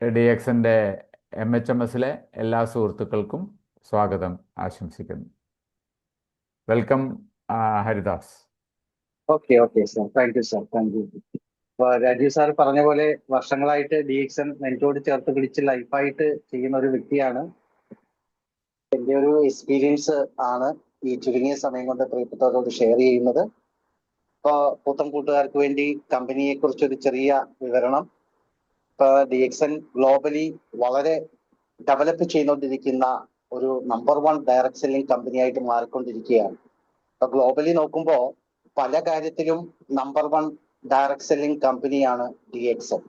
DXന്റെ MHMSലെ എല്ലാ സുഹൃത്തുക്കൾക്കും സ്വാഗതം ആശംസിക്കുന്നു. Welcome Haridas. Okay sir, thank you sir, thank you. Rajeev sir പറഞ്ഞ പോലെ വർഷങ്ങളായിട്ട് DXN നെഞ്ചോട് ചേർത്ത് പിടിച്ച് ലൈഫായിട്ട് ചെയ്യുന്ന ഒരു വ്യക്തിയാണ്. എൻ്റെ ഒരു എക്സ്പീരിയൻസ് ആണ് ഈ ചുരുങ്ങിയ സമയം കൊണ്ട് പ്രിയപ്പെട്ടവരോട് ഷെയർ ചെയ്യുന്നത്. ഇപ്പൊ പുത്തൻ കൂട്ടുകാർക്ക് വേണ്ടി കമ്പനിയെ കുറിച്ചൊരു ചെറിയ വിവരണം. ഇപ്പൊ DXN ഗ്ലോബലി വളരെ ഡെവലപ്പ് ചെയ്തുകൊണ്ടിരിക്കുന്ന ഒരു നമ്പർ 1 ഡയറക്ട് സെല്ലിംഗ് കമ്പനിയായിട്ട് മാറിക്കൊണ്ടിരിക്കുകയാണ്. ഇപ്പൊ ഗ്ലോബലി നോക്കുമ്പോൾ പല കാര്യത്തിലും നമ്പർ 1 ഡയറക്ട് സെല്ലിംഗ് കമ്പനിയാണ് DXN.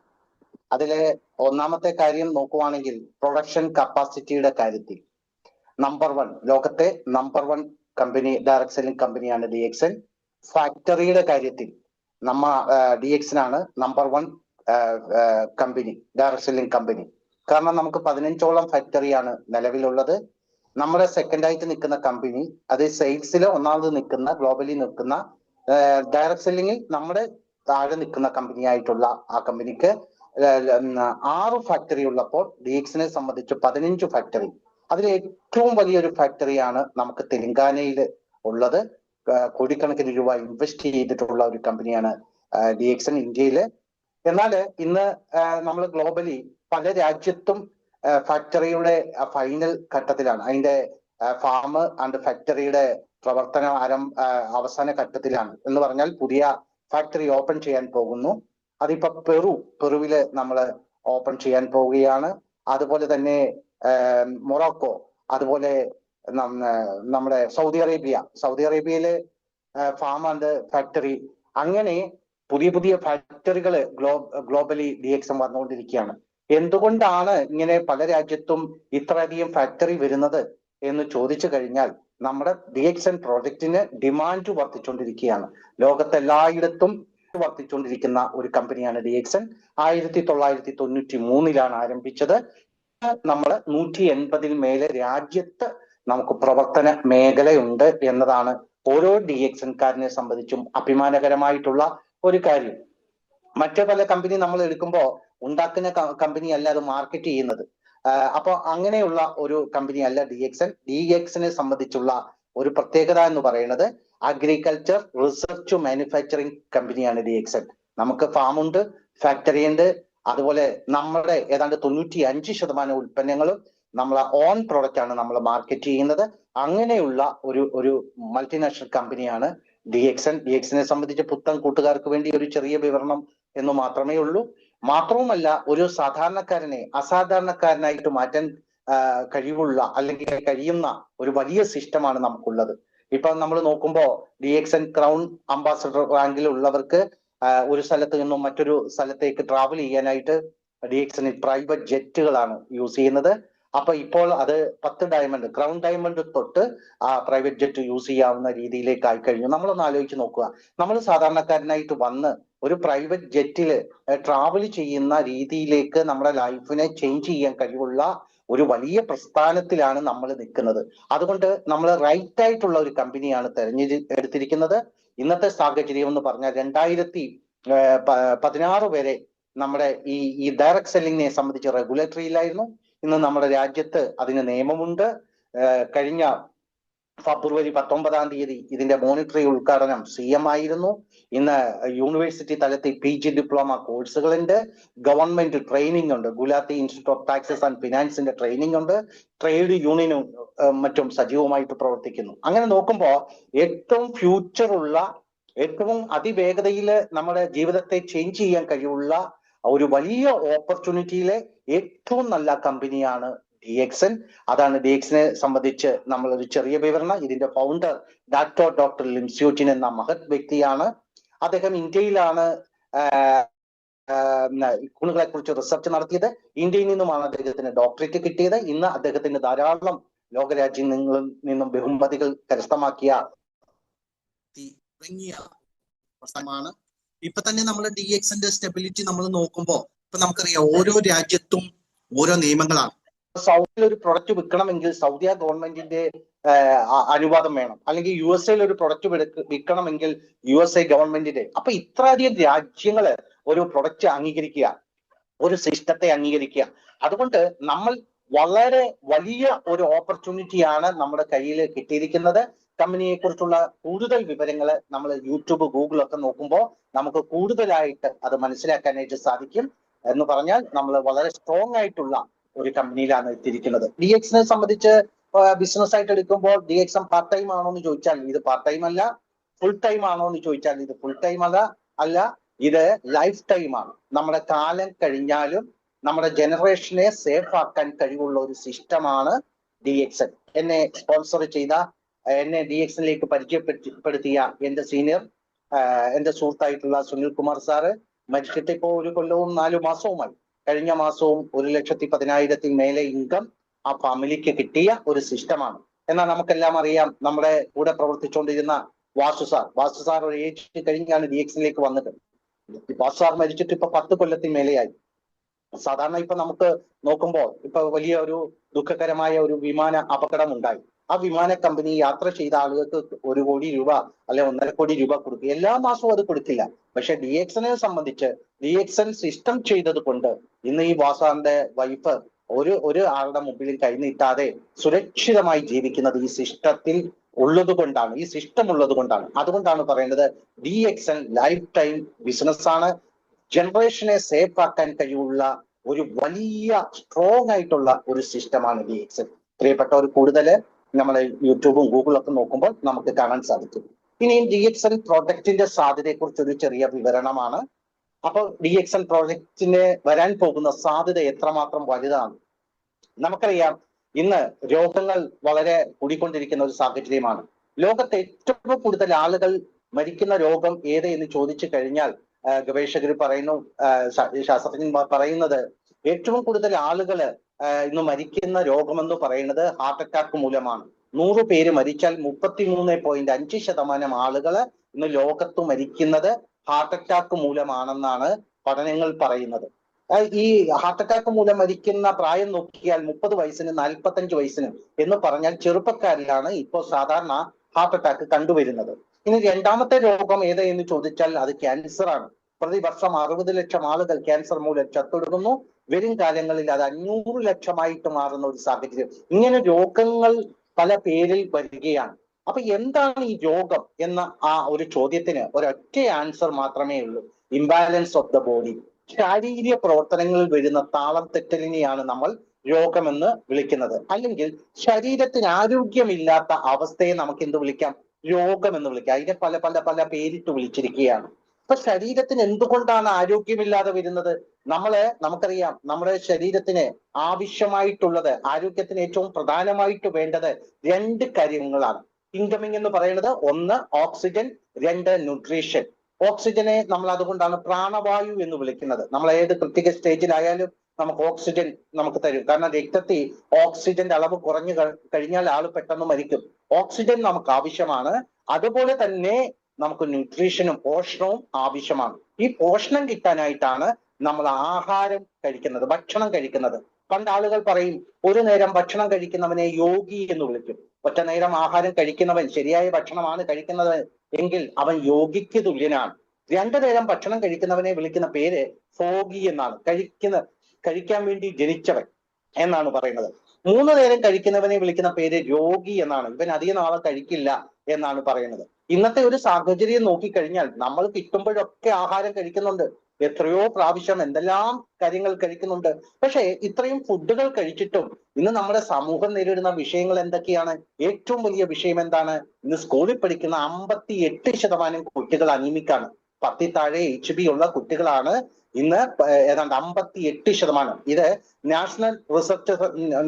അതിലെ ഒന്നാമത്തെ കാര്യം നോക്കുവാണെങ്കിൽ പ്രൊഡക്ഷൻ കപ്പാസിറ്റിയുടെ കാര്യത്തിൽ നമ്പർ 1, ലോകത്തെ നമ്പർ 1 കമ്പനി ഡയറക്ട് സെല്ലിംഗ് കമ്പനിയാണ് DXN. ഫാക്ടറിയുടെ കാര്യത്തിൽ DXN ആണ് number 1 company, direct selling company. കാരണം നമുക്ക് 15ഓളം ഫാക്ടറിയാണ് നിലവിലുള്ളത്. നമ്മുടെ സെക്കൻഡായിട്ട് നിൽക്കുന്ന കമ്പനി, അത് സെയിൽസിൽ ഒന്നാമത് നിൽക്കുന്ന, ഗ്ലോബലി നിൽക്കുന്ന, ഡയറക്ട് സെല്ലിംഗിൽ നമ്മുടെ താഴെ നിൽക്കുന്ന കമ്പനി ആയിട്ടുള്ള ആ കമ്പനിക്ക് 6 ഫാക്ടറി ഉള്ളപ്പോൾ DXനെ സംബന്ധിച്ച് 15 ഫാക്ടറി. അതിൽ ഏറ്റവും വലിയൊരു ഫാക്ടറിയാണ് നമുക്ക് തെലങ്കാനയിൽ ഉള്ളത്. കോടിക്കണക്കിന് രൂപ ഇൻവെസ്റ്റ് ചെയ്തിട്ടുള്ള ഒരു കമ്പനിയാണ് DXN ഇന്ത്യയില്. എന്നാൽ ഇന്ന് നമ്മൾ ഗ്ലോബലി പല രാജ്യത്തും ഫാക്ടറിയുടെ ഫൈനൽ ഘട്ടത്തിലാണ്. അതിന്റെ ഫാം ആൻഡ് ഫാക്ടറിയുടെ പ്രവർത്തനം അവസാന ഘട്ടത്തിലാണ്. എന്ന് പറഞ്ഞാൽ പുതിയ ഫാക്ടറി ഓപ്പൺ ചെയ്യാൻ പോകുന്നു. അതിപ്പോ പെറുവില് നമ്മൾ ഓപ്പൺ ചെയ്യാൻ പോവുകയാണ്. അതുപോലെ തന്നെ മൊറോക്കോ, അതുപോലെ നമ്മുടെ സൗദി അറേബ്യയിലെ ഫാം ആൻഡ് ഫാക്ടറി, അങ്ങനെ പുതിയ ഫാക്ടറികൾ ഗ്ലോബലി DXN വന്നുകൊണ്ടിരിക്കുകയാണ്. എന്തുകൊണ്ടാണ് ഇങ്ങനെ പല രാജ്യത്തും ഇത്രയധികം ഫാക്ടറി വരുന്നത് എന്ന് ചോദിച്ചു കഴിഞ്ഞാൽ, നമ്മുടെ DXN പ്രോജക്റ്റിന് ഡിമാൻഡ് വർദ്ധിച്ചുകൊണ്ടിരിക്കുകയാണ്. ലോകത്തെല്ലായിടത്തും വർദ്ധിച്ചുകൊണ്ടിരിക്കുന്ന ഒരു കമ്പനിയാണ് DXN. 1993 ആരംഭിച്ചത്. നമ്മൾ 180 മേലെ രാജ്യത്ത് നമുക്ക് പ്രവർത്തന മേഖലയുണ്ട് എന്നതാണ് ഓരോ DXNകാരനെ സംബന്ധിച്ചും അഭിമാനകരമായിട്ടുള്ള ഒരു കാര്യം. മറ്റു പല കമ്പനി നമ്മൾ എടുക്കുമ്പോൾ ഉണ്ടാക്കുന്ന കമ്പനി അല്ല അത് മാർക്കറ്റ് ചെയ്യുന്നത്. അപ്പൊ അങ്ങനെയുള്ള ഒരു കമ്പനി അല്ല DXനെ സംബന്ധിച്ചുള്ള ഒരു പ്രത്യേകത എന്ന് പറയുന്നത് അഗ്രികൾച്ചർ റിസർച്ച് മാനുഫാക്ചറിങ് കമ്പനിയാണ് DXN. നമുക്ക് ഫാമുണ്ട്, ഫാക്ടറി ഉണ്ട്. അതുപോലെ നമ്മുടെ ഏതാണ്ട് 95% ഉൽപ്പന്നങ്ങളും നമ്മളെ ഓൺ പ്രോഡക്റ്റ് ആണ് നമ്മൾ മാർക്കറ്റ് ചെയ്യുന്നത്. അങ്ങനെയുള്ള ഒരു മൾട്ടിനാഷണൽ കമ്പനിയാണ് DXനെ സംബന്ധിച്ച് പുത്തൻ കൂട്ടുകാർക്ക് വേണ്ടി ഒരു ചെറിയ വിവരണം എന്ന് മാത്രമേ ഉള്ളൂ. മാത്രവുമല്ല, ഒരു സാധാരണക്കാരനെ അസാധാരണക്കാരനായിട്ട് മാറ്റാൻ കഴിവുള്ള അല്ലെങ്കിൽ കഴിയുന്ന ഒരു വലിയ സിസ്റ്റമാണ് നമുക്കുള്ളത്. ഇപ്പൊ നമ്മൾ നോക്കുമ്പോൾ DXN ക്രൗൺ അംബാസഡർ റാങ്കിൽ ഉള്ളവർക്ക് ഒരു സ്ഥലത്ത് നിന്നും മറ്റൊരു സ്ഥലത്തേക്ക് ട്രാവൽ ചെയ്യാനായിട്ട് DXN പ്രൈവറ്റ് ജെറ്റുകളാണ് യൂസ് ചെയ്യുന്നത്. അപ്പൊ ഇപ്പോൾ അത് 10 ഡയമണ്ട്, ക്രൗൺ ഡയമണ്ട് തൊട്ട് ആ പ്രൈവറ്റ് ജെറ്റ് യൂസ് ചെയ്യാവുന്ന രീതിയിലേക്ക് ആയി കഴിഞ്ഞു. നമ്മളൊന്ന് ആലോചിച്ച് നോക്കുക. നമ്മൾ സാധാരണക്കാരനായിട്ട് വന്ന് ഒരു പ്രൈവറ്റ് ജെറ്റിൽ ട്രാവൽ ചെയ്യുന്ന രീതിയിലേക്ക് നമ്മുടെ ലൈഫിനെ ചേഞ്ച് ചെയ്യാൻ കഴിവുള്ള ഒരു വലിയ പ്രസ്ഥാനത്തിലാണ് നമ്മൾ നിൽക്കുന്നത്. അതുകൊണ്ട് നമ്മൾ റൈറ്റ് ആയിട്ടുള്ള ഒരു കമ്പനിയാണ് തെരഞ്ഞെടുത്തിരിക്കുന്നത്. ഇന്നത്തെ സാഹചര്യം എന്ന് പറഞ്ഞാൽ 2016 വരെ നമ്മുടെ ഈ ഡയറക്ട് സെല്ലിങ്ങിനെ സംബന്ധിച്ച് റെഗുലേറ്ററി ഇല്ലായിരുന്നു. ഇന്ന് നമ്മുടെ രാജ്യത്ത് അതിന് നിയമമുണ്ട്. കഴിഞ്ഞ ഫെബ്രുവരി 19 ഇതിന്റെ മോണിറ്ററി ഉദ്ഘാടനം CM ആയിരുന്നു. ഇന്ന് യൂണിവേഴ്സിറ്റി തലത്തിൽ PG ഡിപ്ലോമ കോഴ്സുകളുണ്ട്. ഗവൺമെന്റ് ട്രെയിനിങ് ഉണ്ട്. Gulati institute of taxes and ഫിനാൻസിന്റെ ട്രെയിനിങ് ഉണ്ട്. ട്രേഡ് യൂണിയനും മറ്റും സജീവമായിട്ട് പ്രവർത്തിക്കുന്നു. അങ്ങനെ നോക്കുമ്പോൾ ഏറ്റവും ഫ്യൂച്ചർ ഉള്ള, ഏറ്റവും അതിവേഗതയിൽ നമ്മുടെ ജീവിതത്തെ ചേഞ്ച് ചെയ്യാൻ കഴിവുള്ള ഒരു വലിയ ഓപ്പർച്യൂണിറ്റിയിലെ ഏറ്റവും നല്ല കമ്പനിയാണ് DXN. അതാണ് DXനെ സംബന്ധിച്ച് നമ്മൾ ഒരു ചെറിയ വിവരണം. ഇതിന്റെ ഫൗണ്ടർ ഡോക്ടർ ലിംസ്യൂട്ടിൻ എന്ന മഹത് വ്യക്തിയാണ്. അദ്ദേഹം ഇന്ത്യയിലാണ് കൂണുകളെ കുറിച്ച് റിസർച്ച് നടത്തിയത്. ഇന്ത്യയിൽ നിന്നുമാണ് അദ്ദേഹത്തിന് ഡോക്ടറേറ്റ് കിട്ടിയത്. ഇന്ന് അദ്ദേഹത്തിന് ധാരാളം ലോകരാജ്യങ്ങളിൽ നിന്നും ബഹുമതികൾ കരസ്ഥമാക്കിയ പ്രശ്നമാണ്. ഇപ്പൊ തന്നെ നമ്മൾ DXന്റെ സ്റ്റെബിലിറ്റി നമ്മൾ നോക്കുമ്പോൾ ഇപ്പൊ നമുക്കറിയാം ഓരോ രാജ്യത്തും ഓരോ നിയമങ്ങളാണ്. സൗദിയിൽ ഒരു പ്രൊഡക്റ്റ് വിൽക്കണമെങ്കിൽ സൗദി ഗവൺമെന്റിന്റെ അനുവാദം വേണം. അല്ലെങ്കിൽ USA ഒരു പ്രൊഡക്റ്റ് വിൽക്കണമെങ്കിൽ USA ഗവൺമെന്റിന്റെ. അപ്പൊ ഇത്രയധികം രാജ്യങ്ങള് ഒരു പ്രൊഡക്റ്റ് അംഗീകരിക്കുക. ഒരു സിസ്റ്റത്തെ അംഗീകരിക്കുക. അതുകൊണ്ട് നമ്മൾ വളരെ വലിയ ഒരു ഓപ്പർച്യൂണിറ്റിയാണ് നമ്മുടെ കയ്യിൽ കിട്ടിയിരിക്കുന്നത്. കമ്പനിയെ കുറിച്ചുള്ള കൂടുതൽ വിവരങ്ങൾ നമ്മൾ യൂട്യൂബ്, ഗൂഗിൾ ഒക്കെ നോക്കുമ്പോൾ നമുക്ക് കൂടുതലായിട്ട് അത് മനസ്സിലാക്കാനായിട്ട് സാധിക്കും. എന്ന് പറഞ്ഞാൽ നമ്മൾ വളരെ സ്ട്രോങ് ആയിട്ടുള്ള ഒരു കമ്പനിയിലാണ് എത്തിയിരിക്കുന്നത്. DXനെ സംബന്ധിച്ച് ബിസിനസ് ആയിട്ട് എടുക്കുമ്പോൾ DXM പാർട്ട് ടൈം ആണോ എന്ന് ചോദിച്ചാൽ ഇത് പാർട്ട് ടൈം അല്ല. ഫുൾ ടൈം ആണോ എന്ന് ചോദിച്ചാൽ ഇത് ഫുൾ ടൈം അല്ല, ഇത് ലൈഫ് ടൈം ആണ്. നമ്മുടെ കാലം കഴിഞ്ഞാലും നമ്മുടെ ജനറേഷനെ സേഫ് ആക്കാൻ കഴിവുള്ള ഒരു സിസ്റ്റമാണ് DXN. എന്നെ സ്പോൺസർ ചെയ്ത, എന്നെ DXനിലേക്ക് പരിചയപ്പെടുത്തിയ എന്റെ സീനിയർ, എന്റെ സുഹൃത്തായിട്ടുള്ള സുനിൽ കുമാർ സാറ് മരിച്ചിട്ട് ഇപ്പോൾ 1 കൊല്ലവും 4 മാസവുമായി. കഴിഞ്ഞ മാസവും 1,10,10,000 മേലെ ഇൻകം ആ ഫാമിലിക്ക് കിട്ടിയ ഒരു സിസ്റ്റമാണ്. എന്നാൽ നമുക്കെല്ലാം അറിയാം, നമ്മുടെ കൂടെ പ്രവർത്തിച്ചുകൊണ്ടിരുന്ന വാസു സാർ ഒരു ഏജ് കഴിഞ്ഞാണ് DXനിലേക്ക് വന്നത്. വാസു സാർ മരിച്ചിട്ട് ഇപ്പൊ 10 കൊല്ലത്തിന് മേലെയായി. സാധാരണ ഇപ്പൊ നമുക്ക് നോക്കുമ്പോൾ ഇപ്പൊ വലിയ ഒരു ദുഃഖകരമായ ഒരു വിമാന അപകടം ഉണ്ടായി. ആ വിമാന കമ്പനി യാത്ര ചെയ്ത ആളുകൾക്ക് 1 കോടി രൂപ അല്ലെ 1.5 കോടി രൂപ കൊടുക്കും. എല്ലാ മാസവും അത് കൊടുക്കില്ല. പക്ഷെ DXനെ സംബന്ധിച്ച് DXN സിസ്റ്റം ചെയ്തത് കൊണ്ട് ഇന്ന് ഈ വാസാറിന്റെ വൈഫ് ഒരു ആളുടെ മുമ്പിൽ കൈനീട്ടാതെ സുരക്ഷിതമായി ജീവിക്കുന്നത് ഈ സിസ്റ്റത്തിൽ ഉള്ളത് കൊണ്ടാണ്, ഈ സിസ്റ്റം ഉള്ളത് കൊണ്ടാണ്. അതുകൊണ്ടാണ് പറയുന്നത് DXN ലൈഫ് ടൈം ബിസിനസ് ആണ്. ജനറേഷനെ സേഫ് ആക്കാൻ കഴിവുള്ള ഒരു വലിയ സ്ട്രോങ് ആയിട്ടുള്ള ഒരു സിസ്റ്റമാണ് DXN. പ്രിയപ്പെട്ടവർ, കൂടുതൽ നമ്മളെ യൂട്യൂബും ഗൂഗിളും ഒക്കെ നോക്കുമ്പോൾ നമുക്ക് കാണാൻ സാധിക്കും. ഇനി DXN പ്രോഡക്റ്റിന്റെ സാധ്യതയെ കുറിച്ച് ഒരു ചെറിയ വിവരണമാണ്. അപ്പോൾ DXN പ്രോഡക്റ്റിന് വരാൻ പോകുന്ന സാധ്യത എത്രമാത്രം വലുതാണ്. നമുക്കറിയാം, ഇന്ന് രോഗങ്ങൾ വളരെ കൂടിക്കൊണ്ടിരിക്കുന്ന ഒരു സാഹചര്യമാണ്. ലോകത്തെ ഏറ്റവും കൂടുതൽ ആളുകൾ മരിക്കുന്ന രോഗം ഏത് എന്ന് ചോദിച്ചു കഴിഞ്ഞാൽ ഗവേഷകർ പറയുന്നു, ശാസ്ത്രജ്ഞന്മാർ പറയുന്നത് ഏറ്റവും കൂടുതൽ ആളുകൾ ഇന്ന് മരിക്കുന്ന രോഗമെന്ന് പറയുന്നത് ഹാർട്ട് അറ്റാക്ക് മൂലമാണ്. 100 പേര് മരിച്ചാൽ 33.5% ആളുകൾ ഇന്ന് ലോകത്ത് മരിക്കുന്നത് ഹാർട്ട് അറ്റാക്ക് മൂലമാണെന്നാണ് പഠനങ്ങൾ പറയുന്നത്. ഈ ഹാർട്ട് അറ്റാക്ക് മൂലം മരിക്കുന്ന പ്രായം നോക്കിയാൽ 30 വയസ്സിനും 45 വയസ്സിനും എന്ന് പറഞ്ഞാൽ ചെറുപ്പക്കാരിലാണ് ഇപ്പോൾ സാധാരണ ഹാർട്ട് അറ്റാക്ക് കണ്ടുവരുന്നത്. ഇനി രണ്ടാമത്തെ രോഗം ഏത് എന്ന് ചോദിച്ചാൽ അത് ക്യാൻസർ ആണ്. പ്രതിവർഷം 60 ലക്ഷം ആളുകൾ ക്യാൻസർ മൂലം ചത്തൊടുങ്ങുന്നു. വരും കാലങ്ങളിൽ അത് 500 ലക്ഷമായിട്ട് മാറുന്ന ഒരു സാഹചര്യം. ഇങ്ങനെ രോഗങ്ങൾ പല പേരിൽ വരികയാണ്. അപ്പൊ എന്താണ് ഈ രോഗം എന്ന ആ ഒരു ചോദ്യത്തിന് ഒരൊറ്റ ആൻസർ മാത്രമേ ഉള്ളൂ: ഇംബാലൻസ് ഓഫ് ദ ബോഡി. ശാരീരിക പ്രവർത്തനങ്ങളിൽ വരുന്ന താളം തെറ്റലിനെയാണ് നമ്മൾ രോഗമെന്ന് വിളിക്കുന്നത്. അല്ലെങ്കിൽ ശരീരത്തിന് ആരോഗ്യമില്ലാത്ത അവസ്ഥയെ നമുക്ക് എന്ത് വിളിക്കാം? രോഗമെന്ന് വിളിക്കാം. അതിനെ പല പല പല പേരിട്ട് വിളിച്ചിരിക്കുകയാണ്. അപ്പൊ ശരീരത്തിന് എന്തുകൊണ്ടാണ് ആരോഗ്യമില്ലാതെ വരുന്നത്? നമുക്കറിയാം, നമ്മുടെ ശരീരത്തിന് ആവശ്യമായിട്ടുള്ളത്, ആരോഗ്യത്തിന് ഏറ്റവും പ്രധാനമായിട്ട് വേണ്ടത് 2 കാര്യങ്ങളാണ്. ഇൻകമിങ് എന്ന് പറയുന്നത് 1 ഓക്സിജൻ, 2 ന്യൂട്രീഷൻ. ഓക്സിജനെ നമ്മൾ അതുകൊണ്ടാണ് പ്രാണവായു എന്ന് വിളിക്കുന്നത്. നമ്മൾ ഏത് കൃത്രിക സ്റ്റേജിലായാലും നമുക്ക് ഓക്സിജൻ നമുക്ക് തരും. കാരണം രക്തത്തിൽ ഓക്സിജന്റെ അളവ് കുറഞ്ഞു കഴിഞ്ഞാൽ ആള് പെട്ടെന്ന് മരിക്കും. ഓക്സിജൻ നമുക്ക് ആവശ്യമാണ്. അതുപോലെ തന്നെ നമുക്ക് ന്യൂട്രീഷനും പോഷണവും ആവശ്യമാണ്. ഈ പോഷണം കിട്ടാനായിട്ടാണ് നമ്മൾ ആഹാരം കഴിക്കുന്നത്, ഭക്ഷണം കഴിക്കുന്നത്. പണ്ട് ആളുകൾ പറയും, ഒരു നേരം ഭക്ഷണം കഴിക്കുന്നവനെ യോഗി എന്ന് വിളിക്കും. ഒറ്റ നേരം ആഹാരം കഴിക്കുന്നവൻ, ശരിയായ ഭക്ഷണമാണ് കഴിക്കുന്നത് എങ്കിൽ അവൻ യോഗിക്ക് തുല്യനാണ്. 2 നേരം ഭക്ഷണം കഴിക്കുന്നവനെ വിളിക്കുന്ന പേര് ഫോഗി എന്നാണ്. കഴിക്കാൻ വേണ്ടി ജനിച്ചവൻ എന്നാണ് പറയുന്നത്. 3 നേരം കഴിക്കുന്നവനെ വിളിക്കുന്ന പേര് രോഗി എന്നാണ്. ഇവൻ അധികം നാളെ കഴിക്കില്ല എന്നാണ് പറയുന്നത്. ഇന്നത്തെ ഒരു സാഹചര്യം നോക്കിക്കഴിഞ്ഞാൽ നമ്മൾ കിട്ടുമ്പോഴൊക്കെ ആഹാരം കഴിക്കുന്നുണ്ട്. എത്രയോ പ്രാവശ്യം എന്തെല്ലാം കാര്യങ്ങൾ കഴിക്കുന്നുണ്ട്. പക്ഷെ ഇത്രയും ഫുഡുകൾ കഴിച്ചിട്ടും ഇന്ന് നമ്മുടെ സമൂഹം നേരിടുന്ന വിഷയങ്ങൾ എന്തൊക്കെയാണ്? ഏറ്റവും വലിയ വിഷയം എന്താണ്? ഇന്ന് സ്കൂളിൽ പഠിക്കുന്ന 58% കുട്ടികൾ അനീമിക്കാണ്. 10 താഴെ HB ഉള്ള കുട്ടികളാണ് ഇന്ന് ഏതാണ്ട് 58%. ഇത് നാഷണൽ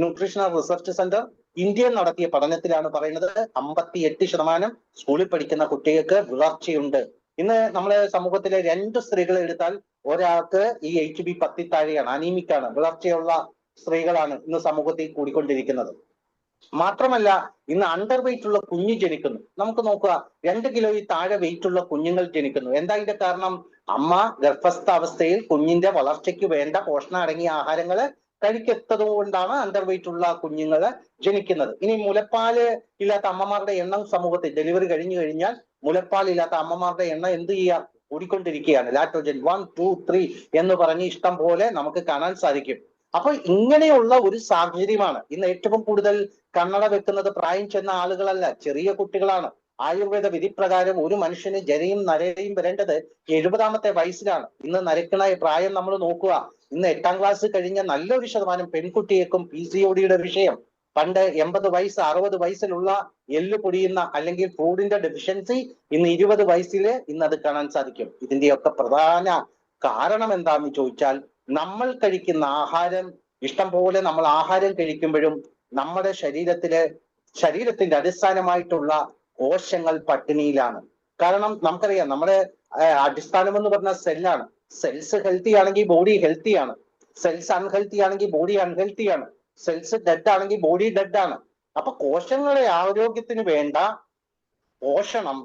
ന്യൂട്രീഷണൽ റിസർച്ച് സെന്റർ ഇന്ത്യയിൽ നടത്തിയ പഠനത്തിലാണ് പറയുന്നത്. 58% സ്കൂളിൽ പഠിക്കുന്ന കുട്ടികൾക്ക് വിളർച്ചയുണ്ട്. ഇന്ന് നമ്മുടെ സമൂഹത്തിലെ 2 സ്ത്രീകളെ എടുത്താൽ ഒരാൾക്ക് ഈ HB 10 താഴെയാണ്, അനീമിക്കാണ്, വിളർച്ചയുള്ള സ്ത്രീകളാണ് ഇന്ന് സമൂഹത്തിൽ കൂടിക്കൊണ്ടിരിക്കുന്നത്. മാത്രമല്ല, ഇന്ന് അണ്ടർ വെയിറ്റ് ഉള്ള കുഞ്ഞ് ജനിക്കുന്നു. നമുക്ക് നോക്കുക, 2 കിലോയിൽ താഴെ വെയിറ്റ് ഉള്ള കുഞ്ഞുങ്ങൾ ജനിക്കുന്നു. എന്താ ഇതിന്റെ കാരണം? അമ്മ ഗർഭസ്ഥാവസ്ഥയിൽ കുഞ്ഞിന്റെ വളർച്ചയ്ക്ക് വേണ്ട പോഷണം അടങ്ങിയ ആഹാരങ്ങൾ കഴിക്കത്തത് കൊണ്ടാണ് അണ്ടർ വെയിറ്റ് ഉള്ള കുഞ്ഞുങ്ങൾ ജനിക്കുന്നത്. ഇനി മുലപ്പാല് ഇല്ലാത്ത അമ്മമാരുടെ എണ്ണം സമൂഹത്തിൽ, ഡെലിവറി കഴിഞ്ഞു കഴിഞ്ഞാൽ മുലപ്പാൽ ഇല്ലാത്ത അമ്മമാരുടെ എണ്ണം എന്ത് ചെയ്യാം? കൂടിക്കൊണ്ടിരിക്കുകയാണ്. ലാക്ടോജൻ 1, 2, 3 എന്ന് പറഞ്ഞ് ഇഷ്ടം പോലെ നമുക്ക് കാണാൻ സാധിക്കും. അപ്പൊ ഇങ്ങനെയുള്ള ഒരു സാഹചര്യമാണ്. ഇന്ന് ഏറ്റവും കൂടുതൽ കണ്ണട വെക്കുന്നത് പ്രായം ചെന്ന ആളുകളല്ല, ചെറിയ കുട്ടികളാണ്. ആയുർവേദ വിധി പ്രകാരം ഒരു മനുഷ്യന് ജനയും നരയും വരേണ്ടത് 70-ാമത്തെ വയസ്സിലാണ്. ഇന്ന് നരക്കണ പ്രായം നമ്മൾ നോക്കുക. ഇന്ന് 8ാം ക്ലാസ് കഴിഞ്ഞ നല്ലൊരു ശതമാനം പെൺകുട്ടിയേക്കും PCOD-യുടെ വിഷയം. പണ്ട് 80 വയസ്സ് 60 വയസ്സിലുള്ള എല്ല് പൊടിയുന്ന അല്ലെങ്കിൽ ഫുഡിന്റെ ഡെഫിഷ്യൻസി ഇന്ന് 20 വയസ്സില് ഇന്ന് അത് കാണാൻ സാധിക്കും. ഇതിന്റെയൊക്കെ പ്രധാന കാരണം എന്താണെന്ന് ചോദിച്ചാൽ, നമ്മൾ കഴിക്കുന്ന ആഹാരം, ഇഷ്ടം പോലെ നമ്മൾ ആഹാരം കഴിക്കുമ്പോഴും നമ്മുടെ ശരീരത്തിന്റെ അടിസ്ഥാനമായിട്ടുള്ള കോശങ്ങൾ പട്ടിണിയിലാണ്. കാരണം നമുക്കറിയാം, നമ്മുടെ അടിസ്ഥാനം എന്ന് പറഞ്ഞ സെല്ലാണ്. സെൽസ് ഹെൽത്തി ആണെങ്കിൽ ബോഡി ഹെൽത്തിയാണ്. സെൽസ് അൺഹെൽത്തി ആണെങ്കിൽ ബോഡി അൺഹെൽത്തിയാണ്. സെൽസ് ഡെഡ് ആണെങ്കിൽ ബോഡി ഡെഡ് ആണ്. അപ്പൊ കോശങ്ങളെ ആരോഗ്യത്തിന് വേണ്ട പോഷണം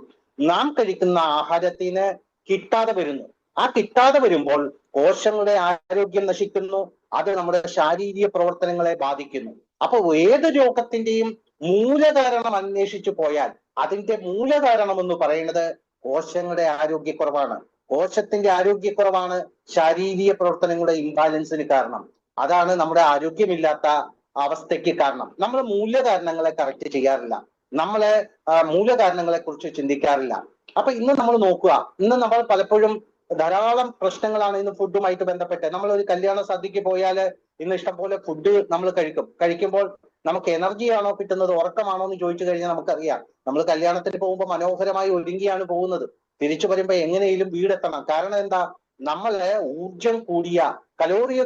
നാം കഴിക്കുന്ന ആഹാരത്തിന് കിട്ടാതെ വരുന്നു. ആ കിട്ടാതെ വരുമ്പോൾ കോശങ്ങളുടെ ആരോഗ്യം നശിക്കുന്നു. അത് നമ്മുടെ ശാരീരിക പ്രവർത്തനങ്ങളെ ബാധിക്കുന്നു. അപ്പൊ ഏത് രോഗത്തിന്റെയും മൂലകാരണം അന്വേഷിച്ചു പോയാൽ അതിന്റെ മൂലകാരണം എന്ന് പറയുന്നത് കോശങ്ങളുടെ ആരോഗ്യക്കുറവാണ്. കോശത്തിന്റെ ആരോഗ്യക്കുറവാണ് ശാരീരിക പ്രവർത്തനങ്ങളുടെ ഇംബാലൻസിന് കാരണം. അതാണ് നമ്മുടെ ആരോഗ്യമില്ലാത്ത അവസ്ഥയ്ക്ക് കാരണം. നമ്മൾ മൂലകാരണങ്ങളെ കറക്റ്റ് ചെയ്യാറില്ല. നമ്മളെ മൂലകാരണങ്ങളെ കുറിച്ച് ചിന്തിക്കാറില്ല. അപ്പൊ ഇന്ന് നമ്മൾ നോക്കുക, ഇന്ന് നമ്മൾ പലപ്പോഴും ധാരാളം പ്രശ്നങ്ങളാണ് ഇന്ന് ഫുഡുമായിട്ട് ബന്ധപ്പെട്ട്. നമ്മൾ ഒരു കല്യാണ സദ്യക്ക് പോയാൽ ഇന്ന് ഇഷ്ടംപോലെ ഫുഡ് നമ്മൾ കഴിക്കുമ്പോൾ നമുക്ക് എനർജി ആണോ കിട്ടുന്നത്, ഉറക്കമാണോ എന്ന് ചോദിച്ചു കഴിഞ്ഞാൽ നമുക്കറിയാം. നമ്മൾ കല്യാണത്തിന് പോകുമ്പോൾ മനോഹരമായി ഒരുങ്ങിയാണ് പോകുന്നത്. തിരിച്ചു വരുമ്പോ എങ്ങനെയും വീടെത്തണം. കാരണം എന്താ? നമ്മളെ ഊർജം കൂടിയ കലോറിയ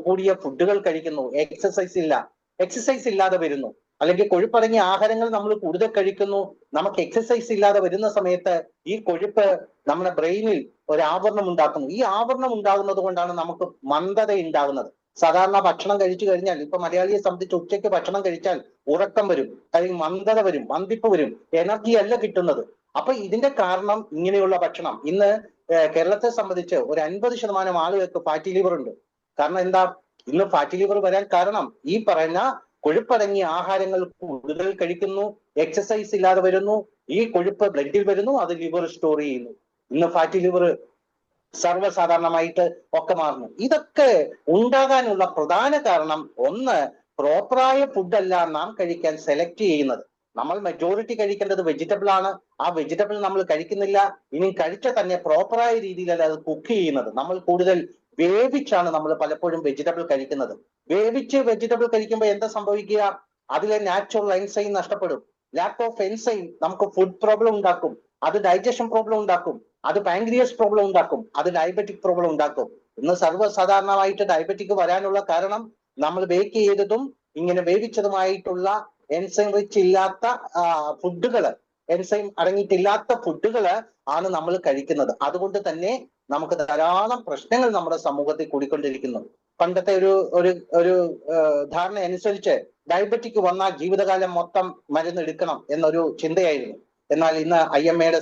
കൂടിയ ഫുഡുകൾ കഴിക്കുന്നു. എക്സസൈസ് ഇല്ലാതെ വരുന്നു. അല്ലെങ്കിൽ കൊഴുപ്പടങ്ങിയ ആഹാരങ്ങൾ നമ്മൾ കൂടുതൽ കഴിക്കുന്നു. നമുക്ക് എക്സസൈസ് ഇല്ലാതെ വരുന്ന സമയത്ത് ഈ കൊഴുപ്പ് നമ്മുടെ ബ്രെയിനിൽ ഒരു ആവരണം ഉണ്ടാക്കുന്നു. ഈ ആവരണം ഉണ്ടാകുന്നത് കൊണ്ടാണ് നമുക്ക് മന്ദത ഉണ്ടാകുന്നത്. സാധാരണ ഭക്ഷണം കഴിച്ചു കഴിഞ്ഞാൽ, ഇപ്പൊ മലയാളിയെ സംബന്ധിച്ച് ഉച്ചയ്ക്ക് ഭക്ഷണം കഴിച്ചാൽ ഉറക്കം വരും, അല്ലെങ്കിൽ മന്ദത വരും, മന്ദിപ്പ് വരും, എനർജി അല്ല കിട്ടുന്നത്. അപ്പൊ ഇതിന്റെ കാരണം ഇങ്ങനെയുള്ള ഭക്ഷണം. ഇന്ന് കേരളത്തെ സംബന്ധിച്ച് ഒരു 50% ആളുകൾക്ക് ഫാറ്റി ലിവർ ഉണ്ട്. കാരണം എന്താ? ഇന്ന് ഫാറ്റി ലിവർ വരാൻ കാരണം ഈ പറയുന്ന കൊഴുപ്പടങ്ങിയ ആഹാരങ്ങൾ കൂടുതൽ കഴിക്കുന്നു, എക്സസൈസ് ഇല്ലാതെ വരുന്നു, ഈ കൊഴുപ്പ് ബ്ലഡിൽ വരുന്നു, അത് ലിവർ സ്റ്റോർ ചെയ്യുന്നു. ഇന്ന് ഫാറ്റി ലിവർ സർവ്വസാധാരണമായിട്ട് ഒക്കെ മാറുന്നു. ഇതൊക്കെ ഉണ്ടാകാനുള്ള പ്രധാന കാരണം, ഒന്ന്, പ്രോപ്പറായ ഫുഡല്ല നാം കഴിക്കാൻ സെലക്ട് ചെയ്യുന്നത്. നമ്മൾ മെജോറിറ്റി കഴിക്കേണ്ടത് വെജിറ്റബിൾ ആണ്. ആ വെജിറ്റബിൾ നമ്മൾ കഴിക്കുന്നില്ല. ഇനി കഴിച്ച തന്നെ പ്രോപ്പറായ രീതിയിലല്ല അത് കുക്ക് ചെയ്യുന്നത്. നമ്മൾ കൂടുതൽ വേവിച്ചാണ് നമ്മൾ പലപ്പോഴും വെജിറ്റബിൾ കഴിക്കുന്നത്. വേവിച്ച് വെജിറ്റബിൾ കഴിക്കുമ്പോൾ എന്താ സംഭവിക്കുക? അതിലെ നാച്ചുറൽ എൻസൈം നഷ്ടപ്പെടും. ലാക്ക് ഓഫ് എൻസൈം നമുക്ക് ഫുഡ് പ്രോബ്ലം ഉണ്ടാക്കും. അത് ഡൈജഷൻ പ്രോബ്ലം ഉണ്ടാക്കും. അത് പാൻക്രിയസ് പ്രോബ്ലം ഉണ്ടാക്കും. അത് ഡയബറ്റിക് പ്രോബ്ലം ഉണ്ടാക്കും. ഇന്ന് സർവ്വസാധാരണമായിട്ട് ഡയബറ്റിക് വരാനുള്ള കാരണം നമ്മൾ ബേക്ക് ചെയ്തതും ഇങ്ങനെ വേവിച്ചതുമായിട്ടുള്ള എൻസൈം റിച്ച് ഇല്ലാത്ത ഫുഡുകള്, എൻസൈം അടങ്ങിയിട്ടില്ലാത്ത ഫുഡുകള് ആണ് നമ്മൾ കഴിക്കുന്നത്. അതുകൊണ്ട് തന്നെ നമുക്ക് ധാരാളം പ്രശ്നങ്ങൾ നമ്മുടെ സമൂഹത്തിൽ കൂടിക്കൊണ്ടിരിക്കുന്നു. പണ്ടത്തെ ഒരു ധാരണ അനുസരിച്ച് ഡയബറ്റിക് വന്നാൽ ജീവിതകാലം മൊത്തം മരുന്ന് എടുക്കണം എന്നൊരു ചിന്തയായിരുന്നു. എന്നാൽ ഇന്ന് IMAയുടെ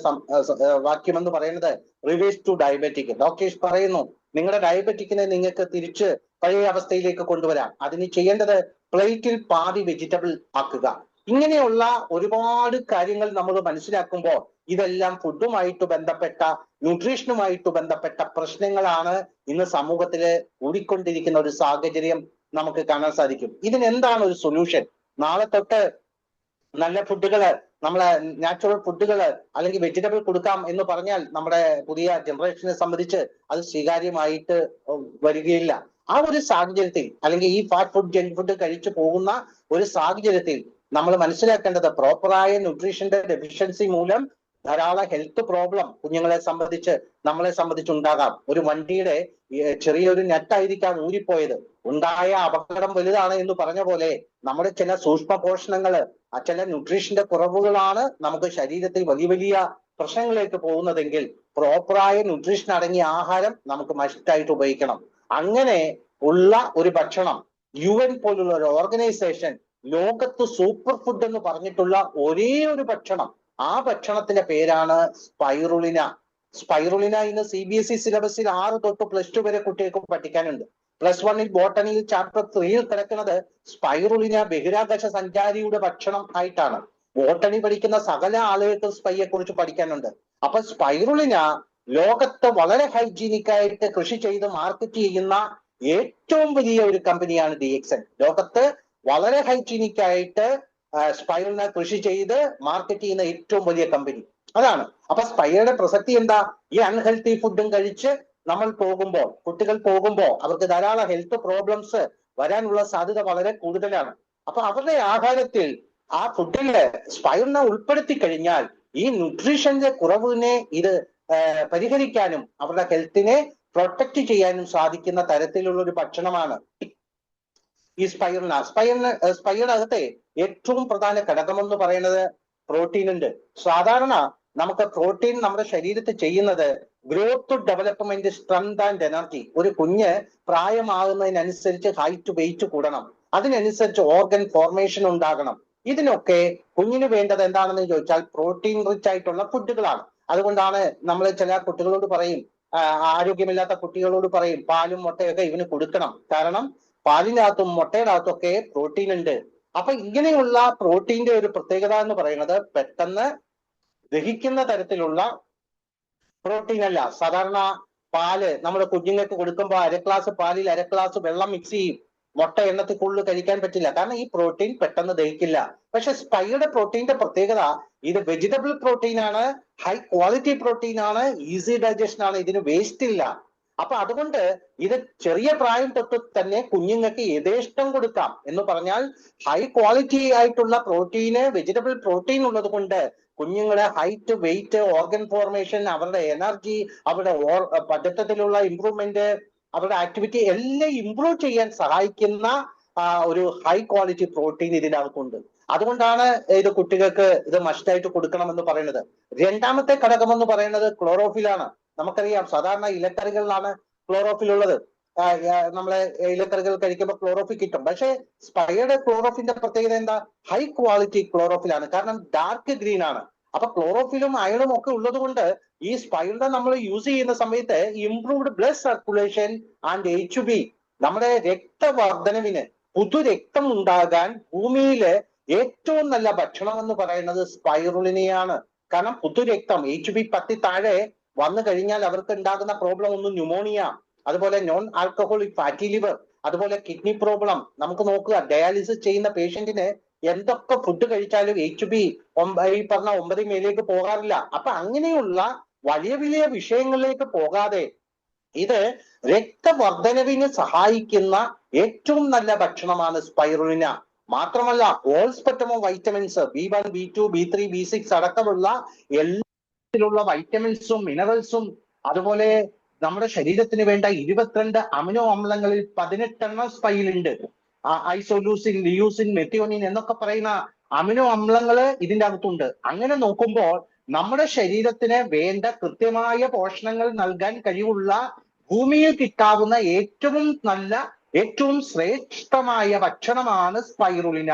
വാക്യം എന്ന് പറയുന്നത് റിവേഴ്സ് ടു ഡയബറ്റിക്. ഡോക്ടേഴ്സ് പറയുന്നു, നിങ്ങളുടെ ഡയബറ്റിക്കിനെ നിങ്ങൾക്ക് തിരിച്ച് പഴയ അവസ്ഥയിലേക്ക് കൊണ്ടുവരാം. അതിന് ചെയ്യേണ്ടത് പ്ലേറ്റിൽ പാതി വെജിറ്റബിൾ ആക്കുക. ഇങ്ങനെയുള്ള ഒരുപാട് കാര്യങ്ങൾ നമ്മൾ മനസ്സിലാക്കുമ്പോൾ ഇതെല്ലാം ഫുഡുമായിട്ട് ബന്ധപ്പെട്ട, ന്യൂട്രീഷനുമായിട്ട് ബന്ധപ്പെട്ട പ്രശ്നങ്ങളാണ് ഇന്ന് സമൂഹത്തില് കൂടിക്കൊണ്ടിരിക്കുന്ന ഒരു സാഹചര്യം നമുക്ക് കാണാൻ സാധിക്കും. ഇതിനെന്താണ് ഒരു സൊല്യൂഷൻ? നാളെ തൊട്ട് നല്ല ഫുഡുകള്, നമ്മളെ നാച്ചുറൽ ഫുഡുകള് അല്ലെങ്കിൽ വെജിറ്റബിൾ കൊടുക്കാം എന്ന് പറഞ്ഞാൽ നമ്മുടെ പുതിയ ജനറേഷനെ സംബന്ധിച്ച് അത് സ്വീകാര്യമായിട്ട് വരികയില്ല. ആ ഒരു സാഹചര്യത്തിൽ, അല്ലെങ്കിൽ ഈ ഫാസ്റ്റ് ഫുഡ്, ജങ്ക് ഫുഡ് കഴിച്ചു പോകുന്ന ഒരു സാഹചര്യത്തിൽ നമ്മൾ മനസ്സിലാക്കേണ്ടത്, പ്രോപ്പറായ ന്യൂട്രീഷന്റെ ഡെഫിഷ്യൻസി മൂലം ധാരാളം ഹെൽത്ത് പ്രോബ്ലം കുഞ്ഞുങ്ങളെ സംബന്ധിച്ച്, നമ്മളെ സംബന്ധിച്ച് ഉണ്ടാകാം. ഒരു വണ്ടിയുടെ ചെറിയൊരു നെറ്റായിരിക്കാം ഊരിപ്പോയത്. ഉണ്ടായ അപകടം വലുതാണ് എന്ന് പറഞ്ഞ പോലെ നമ്മുടെ ചില സൂക്ഷ്മ പോഷണങ്ങള്, ചില ന്യൂട്രീഷന്റെ കുറവുകളാണ് നമുക്ക് ശരീരത്തിൽ വലിയ വലിയ പ്രശ്നങ്ങളിലേക്ക് പോകുന്നതെങ്കിൽ പ്രോപ്പറായ ന്യൂട്രീഷൻ അടങ്ങിയ ആഹാരം നമുക്ക് മസ്റ്റായിട്ട് ഉപയോഗിക്കണം. അങ്ങനെ ഉള്ള ഒരു ഭക്ഷണം UN പോലുള്ള ഒരു ഓർഗനൈസേഷൻ ലോകത്ത് സൂപ്പർ ഫുഡ് എന്ന് പറഞ്ഞിട്ടുള്ള ഒരേ ഒരു ഭക്ഷണം, ആ ഭക്ഷണത്തിന്റെ പേരാണ് സ്പൈറുലിന. സ്പൈറുലിന ഇന്ന് CBSE സിലബസിൽ 6 തൊട്ട് +2 വരെ കുട്ടികൾക്ക് പഠിക്കാനുണ്ട്. +1 ബോട്ടണിയിൽ ചാപ്റ്റർ 3 കിടക്കുന്നത് സ്പൈറുലിന ബഹിരാകാശ സഞ്ചാരിയുടെ ഭക്ഷണം ആയിട്ടാണ്. ബോട്ടണി പഠിക്കുന്ന സകല ആളുകൾക്കും സ്പൈയെ കുറിച്ച് പഠിക്കാനുണ്ട്. അപ്പൊ സ്പൈറുലിന ലോകത്ത് വളരെ ഹൈജീനിക് ആയിട്ട് കൃഷി ചെയ്ത് മാർക്കറ്റ് ചെയ്യുന്ന ഏറ്റവും വലിയ ഒരു കമ്പനിയാണ് DXN. ലോകത്ത് വളരെ ഹൈജീനിക് ആയിട്ട് സ്പൈറലിനെ കൃഷി ചെയ്ത് മാർക്കറ്റ് ചെയ്യുന്ന ഏറ്റവും വലിയ കമ്പനി അതാണ്. അപ്പൊ സ്പൈറയുടെ പ്രസക്തി എന്താ? ഈ അൺഹെൽത്തി ഫുഡും കഴിച്ച് നമ്മൾ പോകുമ്പോൾ, കുട്ടികൾ പോകുമ്പോൾ അവർക്ക് ധാരാളം ഹെൽത്ത് പ്രോബ്ലംസ് വരാനുള്ള സാധ്യത വളരെ കൂടുതലാണ്. അപ്പൊ അവരുടെ ആഹാരത്തിൽ ആ ഫുഡില് സ്പൈറലിനെ ഉൾപ്പെടുത്തി കഴിഞ്ഞാൽ ഈ ന്യൂട്രീഷന്റെ കുറവിനെ ഇത് പരിഹരിക്കാനും അവരുടെ ഹെൽത്തിനെ പ്രൊട്ടക്ട് ചെയ്യാനും സാധിക്കുന്ന തരത്തിലുള്ള ഒരു ഭക്ഷണമാണ് ഈ സ്പൈറിനകത്തെ ഏറ്റവും പ്രധാന ഘടകമെന്ന് പറയുന്നത് പ്രോട്ടീൻ ഉണ്ട്. സാധാരണ നമുക്ക് പ്രോട്ടീൻ നമ്മുടെ ശരീരത്തിൽ ചെയ്യുന്നത് growth, development, strength and energy. ഒരു കുഞ്ഞ് പ്രായമാകുന്നതിനനുസരിച്ച് ഹൈറ്റ്, വെയിറ്റ് കൂടണം, അതിനനുസരിച്ച് ഓർഗൻ ഫോർമേഷൻ ഉണ്ടാകണം. ഇതിനൊക്കെ കുഞ്ഞിന് വേണ്ടത് എന്താണെന്ന് ചോദിച്ചാൽ പ്രോട്ടീൻ റിച്ച് ആയിട്ടുള്ള ഫുഡുകളാണ്. അതുകൊണ്ടാണ് നമ്മൾ ചില കുട്ടികളോട് പറയും, ആരോഗ്യമില്ലാത്ത കുട്ടികളോട് പറയും പാലും മുട്ടയൊക്കെ ഇവന് കൊടുക്കണം. കാരണം പാലിനകത്തും മുട്ടയുടെ അകത്തൊക്കെ പ്രോട്ടീൻ ഉണ്ട്. അപ്പൊ ഇങ്ങനെയുള്ള പ്രോട്ടീന്റെ ഒരു പ്രത്യേകത എന്ന് പറയുന്നത് പെട്ടെന്ന് ദഹിക്കുന്ന തരത്തിലുള്ള പ്രോട്ടീൻ അല്ല. സാധാരണ പാല് നമ്മുടെ കുഞ്ഞുങ്ങൾക്ക് കൊടുക്കുമ്പോൾ 1/2 ഗ്ലാസ് പാലിൽ 1/2 ഗ്ലാസ് വെള്ളം മിക്സ് ചെയ്യും. മുട്ട എണ്ണത്തിൽ കൂടുതൽ കഴിക്കാൻ പറ്റില്ല, കാരണം ഈ പ്രോട്ടീൻ പെട്ടെന്ന് ദഹിക്കില്ല. പക്ഷെ സ്പൈയുടെ പ്രോട്ടീന്റെ പ്രത്യേകത ഇത് വെജിറ്റബിൾ പ്രോട്ടീൻ ആണ്, ഹൈ ക്വാളിറ്റി പ്രോട്ടീൻ ആണ്, ഈസി ഡൈജഷൻ ആണ്, ഇതിന് വേസ്റ്റ് ഇല്ല. അപ്പൊ അതുകൊണ്ട് ഇത് ചെറിയ പ്രായം തൊട്ട് തന്നെ കുഞ്ഞുങ്ങൾക്ക് യഥേഷ്ടം കൊടുക്കാം. എന്ന് പറഞ്ഞാൽ ഹൈ ക്വാളിറ്റി ആയിട്ടുള്ള പ്രോട്ടീന്, വെജിറ്റബിൾ പ്രോട്ടീൻ ഉള്ളത് കൊണ്ട് കുഞ്ഞുങ്ങളുടെ ഹൈറ്റ്, വെയിറ്റ്, ഓർഗൻ ഫോർമേഷൻ, അവരുടെ എനർജി, അവരുടെ പഠിത്തത്തിലുള്ള ഇംപ്രൂവ്മെന്റ്, അവരുടെ ആക്ടിവിറ്റി എല്ലാം ഇംപ്രൂവ് ചെയ്യാൻ സഹായിക്കുന്ന ഒരു ഹൈ ക്വാളിറ്റി പ്രോട്ടീൻ ഇതിനകത്തുണ്ട്. അതുകൊണ്ടാണ് ഇത് കുട്ടികൾക്ക് ഇത് മസ്റ്റായിട്ട് കൊടുക്കണം എന്ന് പറയുന്നത്. രണ്ടാമത്തെ ഘടകം എന്ന് പറയുന്നത് ക്ലോറോഫിൽ ആണ്. നമുക്കറിയാം സാധാരണ ഇലക്കറികളിലാണ് ക്ലോറോഫിൽ ഉള്ളത്. നമ്മളെ ഇലക്കറികൾ കഴിക്കുമ്പോൾ ക്ലോറോഫിൽ കിട്ടും. പക്ഷെ സ്പൈയുടെ ക്ലോറോഫിന്റെ പ്രത്യേകത എന്താ? ഹൈ ക്വാളിറ്റി ക്ലോറോഫിലാണ്, കാരണം ഡാർക്ക് ഗ്രീൻ ആണ്. അപ്പൊ ക്ലോറോഫിലും അയണും ഒക്കെ ഉള്ളത് കൊണ്ട് ഈ സ്പൈറിനെ നമ്മൾ യൂസ് ചെയ്യുന്ന സമയത്ത് improved blood circulation and HB, നമ്മുടെ രക്തവർദ്ധനവിന്, പുതുരക്തം ഉണ്ടാകാൻ ഭൂമിയില് ഏറ്റവും നല്ല ഭക്ഷണം എന്ന് പറയുന്നത് സ്പൈറുലിനെയാണ്. കാരണം പുതുരക്തം HB 10 താഴെ വന്നു കഴിഞ്ഞാൽ അവർക്ക് ഉണ്ടാകുന്ന പ്രോബ്ലം ഒന്ന് ന്യൂമോണിയ, അതുപോലെ നോൺ ആൽക്കഹോളിക് ഫാറ്റി ലിവർ, അതുപോലെ കിഡ്നി പ്രോബ്ലം. നമുക്ക് നോക്കുക, ഡയാലിസിസ് ചെയ്യുന്ന പേഷ്യന്റിന് എന്തൊക്കെ ഫുഡ് കഴിച്ചാലും HB ഈ പറഞ്ഞ 9 മേലേക്ക് പോകാറില്ല. അപ്പൊ അങ്ങനെയുള്ള വലിയ വലിയ വിഷയങ്ങളിലേക്ക് പോകാതെ ഇത് രക്തവർദ്ധനവിന് സഹായിക്കുന്ന ഏറ്റവും നല്ല ഭക്ഷണമാണ് സ്പൈറുലിന. മാത്രമല്ല all spectrum of vitamins, B1, B2, B3, B6 അടക്കമുള്ള എല്ലാ വൈറ്റമിൻസും മിനറൽസും, അതുപോലെ നമ്മുടെ ശരീരത്തിന് വേണ്ട 22 അമിനോ അമ്ലങ്ങളിൽ 18 സ്പൈലുണ്ട്. ഐസോലൂസിൻ, ലിയൂസിൻ, മെത്തിയോണിൻ എന്നൊക്കെ പറയുന്ന അമിനോ അമ്ലങ്ങള് ഇതിന്റെ അകത്തുണ്ട്. അങ്ങനെ നോക്കുമ്പോൾ നമ്മുടെ ശരീരത്തിന് വേണ്ട കൃത്യമായ പോഷണങ്ങൾ നൽകാൻ കഴിവുള്ള ഭൂമിയിൽ കിട്ടാവുന്ന ഏറ്റവും നല്ല, ഏറ്റവും ശ്രേഷ്ഠമായ ഭക്ഷണമാണ് സ്പൈറുലിന.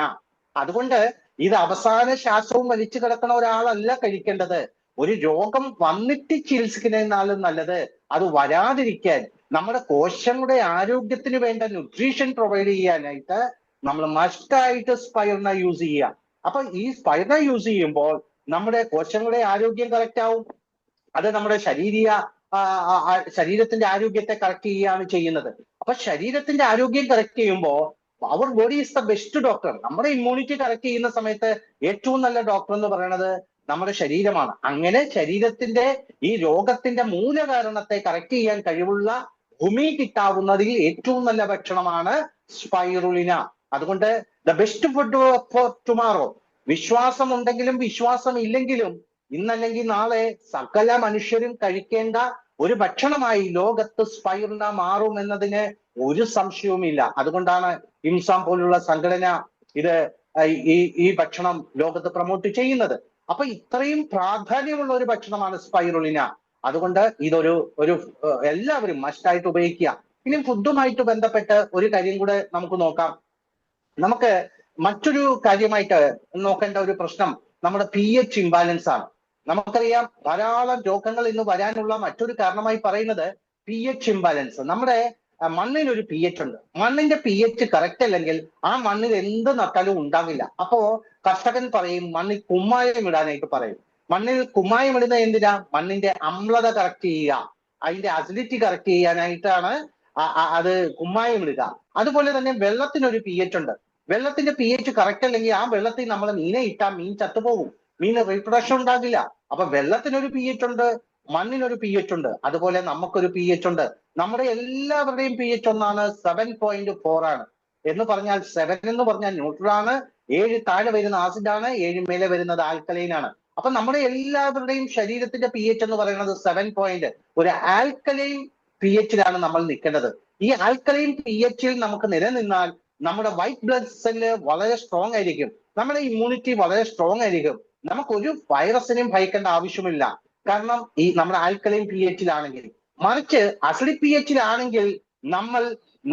അതുകൊണ്ട് ഇത് അവസാന ശ്വാസവും വലിച്ചു കിടക്കുന്ന ഒരാളല്ല കഴിക്കേണ്ടത്. ഒരു രോഗം വന്നിട്ട് ചികിത്സിക്കുന്നതിനാലും നല്ലത് അത് വരാതിരിക്കാൻ, നമ്മുടെ കോശങ്ങളുടെ ആരോഗ്യത്തിന് വേണ്ട ന്യൂട്രീഷൻ പ്രൊവൈഡ് ചെയ്യാനായിട്ട് നമ്മൾ മസ്റ്റായിട്ട് സ്പൈറിനെ യൂസ് ചെയ്യുക. അപ്പൊ ഈ സ്പൈറിനെ യൂസ് ചെയ്യുമ്പോൾ നമ്മുടെ കോശങ്ങളുടെ ആരോഗ്യം കറക്റ്റ് ആവും. അത് നമ്മുടെ ശരീരത്തിന്റെ ആരോഗ്യത്തെ കറക്റ്റ് ചെയ്യുകയാണ് ചെയ്യുന്നത്. അപ്പൊ ശരീരത്തിന്റെ ആരോഗ്യം കറക്റ്റ് ചെയ്യുമ്പോൾ അവർ body is the best doctor. നമ്മുടെ ഇമ്മ്യൂണിറ്റി കറക്റ്റ് ചെയ്യുന്ന സമയത്ത് ഏറ്റവും നല്ല ഡോക്ടർ എന്ന് പറയുന്നത് നമ്മുടെ ശരീരമാണ്. അങ്ങനെ ശരീരത്തിന്റെ ഈ രോഗത്തിന്റെ മൂലകാരണത്തെ കറക്റ്റ് ചെയ്യാൻ കഴിവുള്ള ഭൂമി കിട്ടാവുന്നതിൽ ഏറ്റവും നല്ല ഭക്ഷണമാണ് സ്പൈറുലിന. അതുകൊണ്ട് the best food for tomorrow. വിശ്വാസം ഉണ്ടെങ്കിലും വിശ്വാസം ഇല്ലെങ്കിലും ഇന്നല്ലെങ്കിൽ നാളെ സകല മനുഷ്യരും കഴിക്കേണ്ട ഒരു ഭക്ഷണമായി ലോകത്ത് സ്പൈറുലിന മാറും എന്നതിന് ഒരു സംശയവുമില്ല. അതുകൊണ്ടാണ് ഇംസാം പോലുള്ള സംഘടന ഇത് ഈ ഭക്ഷണം ലോകത്ത് പ്രൊമോട്ട് ചെയ്യുന്നത്. അപ്പൊ ഇത്രയും പ്രാധാന്യമുള്ള ഒരു ഭക്ഷണമാണ് സ്പൈറുലിന. അതുകൊണ്ട് ഇതൊരു എല്ലാവരും മസ്റ്റായിട്ട് ഉപയോഗിക്കുക. ഇനി ഫുഡുമായിട്ട് ബന്ധപ്പെട്ട് ഒരു കാര്യം കൂടെ നമുക്ക് നോക്കാം. നമുക്ക് മറ്റൊരു കാര്യമായിട്ട് നോക്കേണ്ട ഒരു പ്രശ്നം നമ്മുടെ pH ഇംബാലൻസ് ആണ്. നമുക്കറിയാം ധാരാളം രോഗങ്ങൾ ഇന്ന് വരാനുള്ള മറ്റൊരു കാരണമായി പറയുന്നത് pH ഇംബാലൻസ്. നമ്മുടെ മണ്ണിനൊരു pH ഉണ്ട്. മണ്ണിന്റെ pH കറക്റ്റ് അല്ലെങ്കിൽ ആ മണ്ണിൽ എന്ത് നട്ടാലും ഉണ്ടാകില്ല. അപ്പോ കർഷകൻ പറയും മണ്ണിൽ കുമ്മായം ഇടാനായിട്ട് പറയും. മണ്ണിൽ കുമ്മായം ഇടുന്നത് എന്തിനാ? മണ്ണിന്റെ അമ്ലത കറക്റ്റ് ചെയ്യുക, അതിന്റെ അസിഡിറ്റി കറക്റ്റ് ചെയ്യാനായിട്ടാണ് അത് കുമ്മായം ഇടുക. അതുപോലെ തന്നെ വെള്ളത്തിനൊരു പി എച്ച് ഉണ്ട്. വെള്ളത്തിന്റെ പി എച്ച് കറക്റ്റ് അല്ലെങ്കിൽ ആ വെള്ളത്തിൽ നമ്മൾ മീനെ ഇട്ടാൽ മീൻ ചത്തുപോകും, മീന് റീപ്രൊഡക്ഷൻ ഉണ്ടാകില്ല. അപ്പൊ വെള്ളത്തിനൊരു പി എച്ച് ഉണ്ട്, മണ്ണിനൊരു പി എച്ച് ഉണ്ട്, അതുപോലെ നമുക്കൊരു പി എച്ച് ഉണ്ട്. നമ്മുടെ എല്ലാവരുടെയും പി എച്ച് ഒന്നാണ്, 7.4 ആണ്. എന്ന് പറഞ്ഞാൽ 7 എന്ന് പറഞ്ഞാൽ ന്യൂട്രൽ ആണ്, 7 താഴെ വരുന്ന ആസിഡ് ആണ്, 7 മേലെ വരുന്നത് ആൽക്കലൈൻ ആണ്. അപ്പൊ നമ്മുടെ എല്ലാവരുടെയും ശരീരത്തിന്റെ പി എച്ച് എന്ന് പറയുന്നത് 7 ഒരു ആൽക്കലൈൻ പി എച്ചിലാണ് നമ്മൾ നിൽക്കേണ്ടത്. ഈ ആൽക്കലൈൻ പി എച്ചിൽ നമുക്ക് നിലനിന്നാൽ നമ്മുടെ വൈറ്റ് ബ്ലഡ് സെല്ല് വളരെ സ്ട്രോങ് ആയിരിക്കും, നമ്മുടെ ഇമ്മ്യൂണിറ്റി വളരെ സ്ട്രോങ് ആയിരിക്കും, നമുക്കൊരു വൈറസിനെയും ഭയക്കേണ്ട ആവശ്യമില്ല. കാരണം ഈ നമ്മുടെ ആൽക്കലൈൻ പി എച്ചിലാണെങ്കിൽ. മറിച്ച് അസിഡിക് പി എച്ചിലാണെങ്കിൽ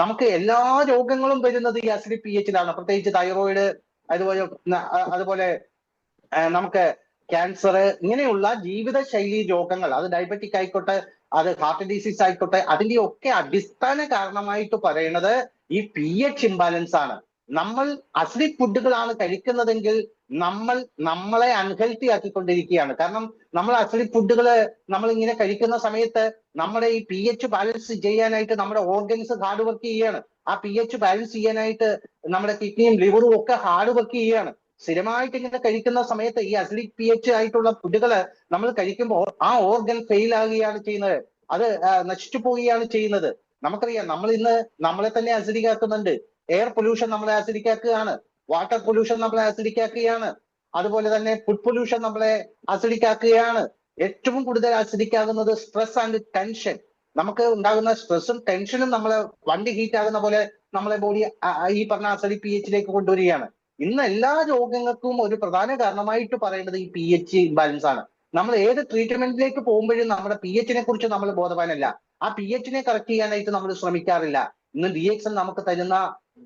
നമുക്ക് എല്ലാ രോഗങ്ങളും വരുന്നത് ഈ അസിഡിക് പി എച്ചിലാണ്. പ്രത്യേകിച്ച് തൈറോയിഡ്, അതുപോലെ നമുക്ക് ക്യാൻസർ, ഇങ്ങനെയുള്ള ജീവിതശൈലി രോഗങ്ങൾ, അത് ഡയബറ്റിക് ആയിക്കോട്ടെ, അത് ഹാർട്ട് ഡിസീസ് ആയിക്കോട്ടെ, അതിന്റെ ഒക്കെ അടിസ്ഥാന കാരണമായിട്ട് പറയുന്നത് ഈ പി എച്ച് ഇംബാലൻസ് ആണ്. നമ്മൾ അസിഡിക് ഫുഡുകളാണ് കഴിക്കുന്നതെങ്കിൽ നമ്മളെ അൺഹെൽത്തി ആക്കിക്കൊണ്ടിരിക്കുകയാണ്. കാരണം നമ്മൾ അസിഡിക് ഫുഡുകൾ നമ്മൾ ഇങ്ങനെ കഴിക്കുന്ന സമയത്ത് നമ്മുടെ ഈ പി എച്ച് ബാലൻസ് ചെയ്യാനായിട്ട് നമ്മുടെ ഓർഗൻസ് ഹാർഡ് വർക്ക് ചെയ്യുകയാണ്. ആ പി എച്ച് ബാലൻസ് ചെയ്യാനായിട്ട് നമ്മുടെ കിഡ്നിയും ലിവറും ഒക്കെ ഹാർഡ് വർക്ക് ചെയ്യുകയാണ്. സ്ഥിരമായിട്ട് ഇങ്ങനെ കഴിക്കുന്ന സമയത്ത് ഈ അസിഡിക് പി എച്ച് ആയിട്ടുള്ള ഫുഡുകൾ നമ്മൾ കഴിക്കുമ്പോൾ ആ ഓർഗൻ ഫെയിൽ ആകുകയാണ് ചെയ്യുന്നത്, അത് നശിച്ചു പോവുകയാണ് ചെയ്യുന്നത്. നമുക്കറിയാം, നമ്മൾ ഇന്ന് നമ്മളെ തന്നെ അസിഡിക് ആക്കുന്നുണ്ട്. എയർ പൊല്യൂഷൻ നമ്മളെ അസിഡിക് ആക്കുകയാണ്, വാട്ടർ പൊല്യൂഷൻ നമ്മളെ അസിഡിക് ആക്കുകയാണ്, അതുപോലെ തന്നെ ഫുഡ് പൊല്യൂഷൻ നമ്മളെ അസിഡിക് ആക്കുകയാണ്. ഏറ്റവും കൂടുതൽ അസിഡിക് ആകുന്നത് സ്ട്രെസ് ആൻഡ് ടെൻഷൻ. നമുക്ക് ഉണ്ടാകുന്ന സ്ട്രെസ്സും ടെൻഷനും നമ്മളെ വണ്ടി ഹീറ്റ് ആകുന്ന പോലെ നമ്മളെ ബോഡി ഈ പറഞ്ഞ അസിഡിക് പി എച്ചിലേക്ക് കൊണ്ടുവരികയാണ്. ഇന്ന് എല്ലാ രോഗങ്ങൾക്കും ഒരു പ്രധാന കാരണമായിട്ട് പറയുന്നത് ഈ പി എച്ച് ഇംബാലൻസ് ആണ്. നമ്മൾ ഏത് ട്രീറ്റ്മെന്റിലേക്ക് പോകുമ്പോഴും നമ്മുടെ പി എച്ചിനെ കുറിച്ച് നമ്മൾ ബോധവാനല്ല, ആ പി എച്ചിനെ കറക്റ്റ് ചെയ്യാനായിട്ട് നമ്മൾ ശ്രമിക്കാറില്ല. ഇന്ന് DXN നമുക്ക് തരുന്ന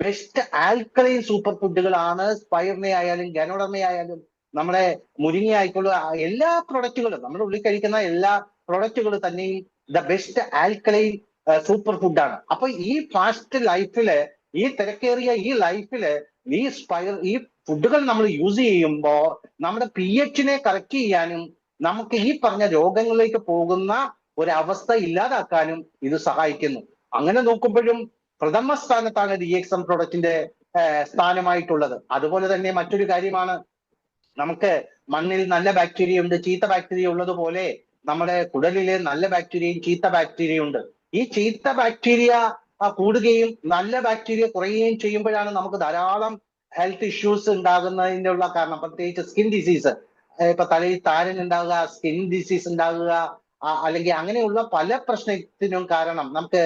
ബെസ്റ്റ് ആൽക്കലൈൻ സൂപ്പർ ഫുഡുകളാണ്. സ്പൈറിനെ ആയാലും ഗനോഡർമ ആയാലും നമ്മുടെ മുരിങ്ങ ആയിക്കോളും, എല്ലാ പ്രൊഡക്റ്റുകളും, നമ്മുടെ ഉള്ളിൽ കഴിക്കുന്ന എല്ലാ പ്രൊഡക്റ്റുകളും തന്നെയും ദ ബെസ്റ്റ് ആൽക്കലൈൻ സൂപ്പർ ഫുഡാണ്. അപ്പൊ ഈ ഫാസ്റ്റ് ലൈഫില്, ഈ തിരക്കേറിയ ഈ ലൈഫില് ഈ ഫുഡുകൾ നമ്മൾ യൂസ് ചെയ്യുമ്പോൾ നമ്മുടെ പി എച്ചിനെ കറക്റ്റ് ചെയ്യാനും നമുക്ക് ഈ പറഞ്ഞ രോഗങ്ങളിലേക്ക് പോകുന്ന ഒരവസ്ഥ ഇല്ലാതാക്കാനും ഇത് സഹായിക്കുന്നു. അങ്ങനെ നോക്കുമ്പോഴും പ്രഥമ സ്ഥാനത്താണ് DXN പ്രൊഡക്റ്റിന്റെ സ്ഥാനമായിട്ടുള്ളത്. അതുപോലെ തന്നെ മറ്റൊരു കാര്യമാണ്, നമുക്ക് മണ്ണിൽ നല്ല ബാക്ടീരിയ ഉണ്ട്, ചീത്ത ബാക്ടീരിയ ഉള്ളതുപോലെ നമ്മുടെ കുടലിലെ നല്ല ബാക്ടീരിയയും ചീത്ത ബാക്ടീരിയ ഉണ്ട്. ഈ ചീത്ത ബാക്ടീരിയ കൂടുകയും നല്ല ബാക്ടീരിയ കുറയുകയും ചെയ്യുമ്പോഴാണ് നമുക്ക് ധാരാളം ഹെൽത്ത് ഇഷ്യൂസ് ഉണ്ടാകുന്നതിൻ്റെ ഉള്ള കാരണം. പ്രത്യേകിച്ച് സ്കിൻ ഡിസീസ്, ഇപ്പൊ തലയിൽ താരൻ ഉണ്ടാകുക, സ്കിൻ ഡിസീസ് ഉണ്ടാകുക, അല്ലെങ്കിൽ അങ്ങനെയുള്ള പല പ്രശ്നത്തിനും കാരണം നമുക്ക്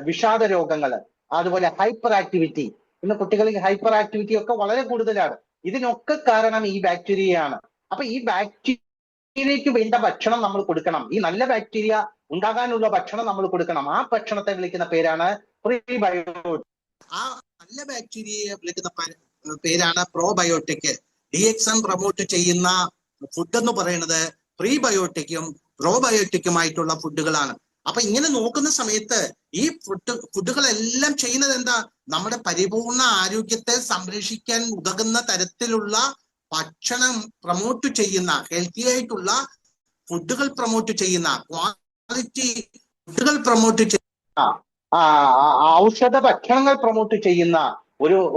വിഷാദ രോഗങ്ങൾ, അതുപോലെ ഹൈപ്പർ ആക്ടിവിറ്റി. ഇന്ന് കുട്ടികളിൽ ഹൈപ്പർ ആക്ടിവിറ്റി ഒക്കെ വളരെ കൂടുതലാണ്. ഇതിനൊക്കെ കാരണം ഈ ബാക്ടീരിയയാണ്. അപ്പൊ ഈ ബാക്ടീരിയക്ക് വേണ്ട ഭക്ഷണം നമ്മൾ കൊടുക്കണം, ഈ നല്ല ബാക്ടീരിയ ഉണ്ടാകാനുള്ള ഭക്ഷണം നമ്മൾ കൊടുക്കണം. ആ ഭക്ഷണത്തെ വിളിക്കുന്ന പേരാണ് പ്രീബയോട്ടിക്. ആ നല്ല ബാക്ടീരിയയെ വിളിക്കുന്ന പേരാണ് പ്രോബയോട്ടിക്. DXN പ്രൊമോട്ട് ചെയ്യുന്ന ഫുഡ് എന്ന് പറയുന്നത് പ്രീബയോട്ടിക്കും പ്രോബയോട്ടിക്കുമായിട്ടുള്ള ഫുഡുകളാണ്. അപ്പൊ ഇങ്ങനെ നോക്കുന്ന സമയത്ത് ഈ ഫുഡുകളെല്ലാം ചെയ്യുന്നത് എന്താ? നമ്മുടെ പരിപൂർണ ആരോഗ്യത്തെ സംരക്ഷിക്കാൻ ഉതകുന്ന തരത്തിലുള്ള ഭക്ഷണം പ്രൊമോട്ട് ചെയ്യുന്ന, ഹെൽത്തി ആയിട്ടുള്ള ഫുഡുകൾ പ്രൊമോട്ട് ചെയ്യുന്ന, ക്വാളിറ്റി ഫുഡുകൾ പ്രൊമോട്ട് ചെയ്യുന്ന, ഔഷധ ഭക്ഷണങ്ങൾ പ്രൊമോട്ട് ചെയ്യുന്ന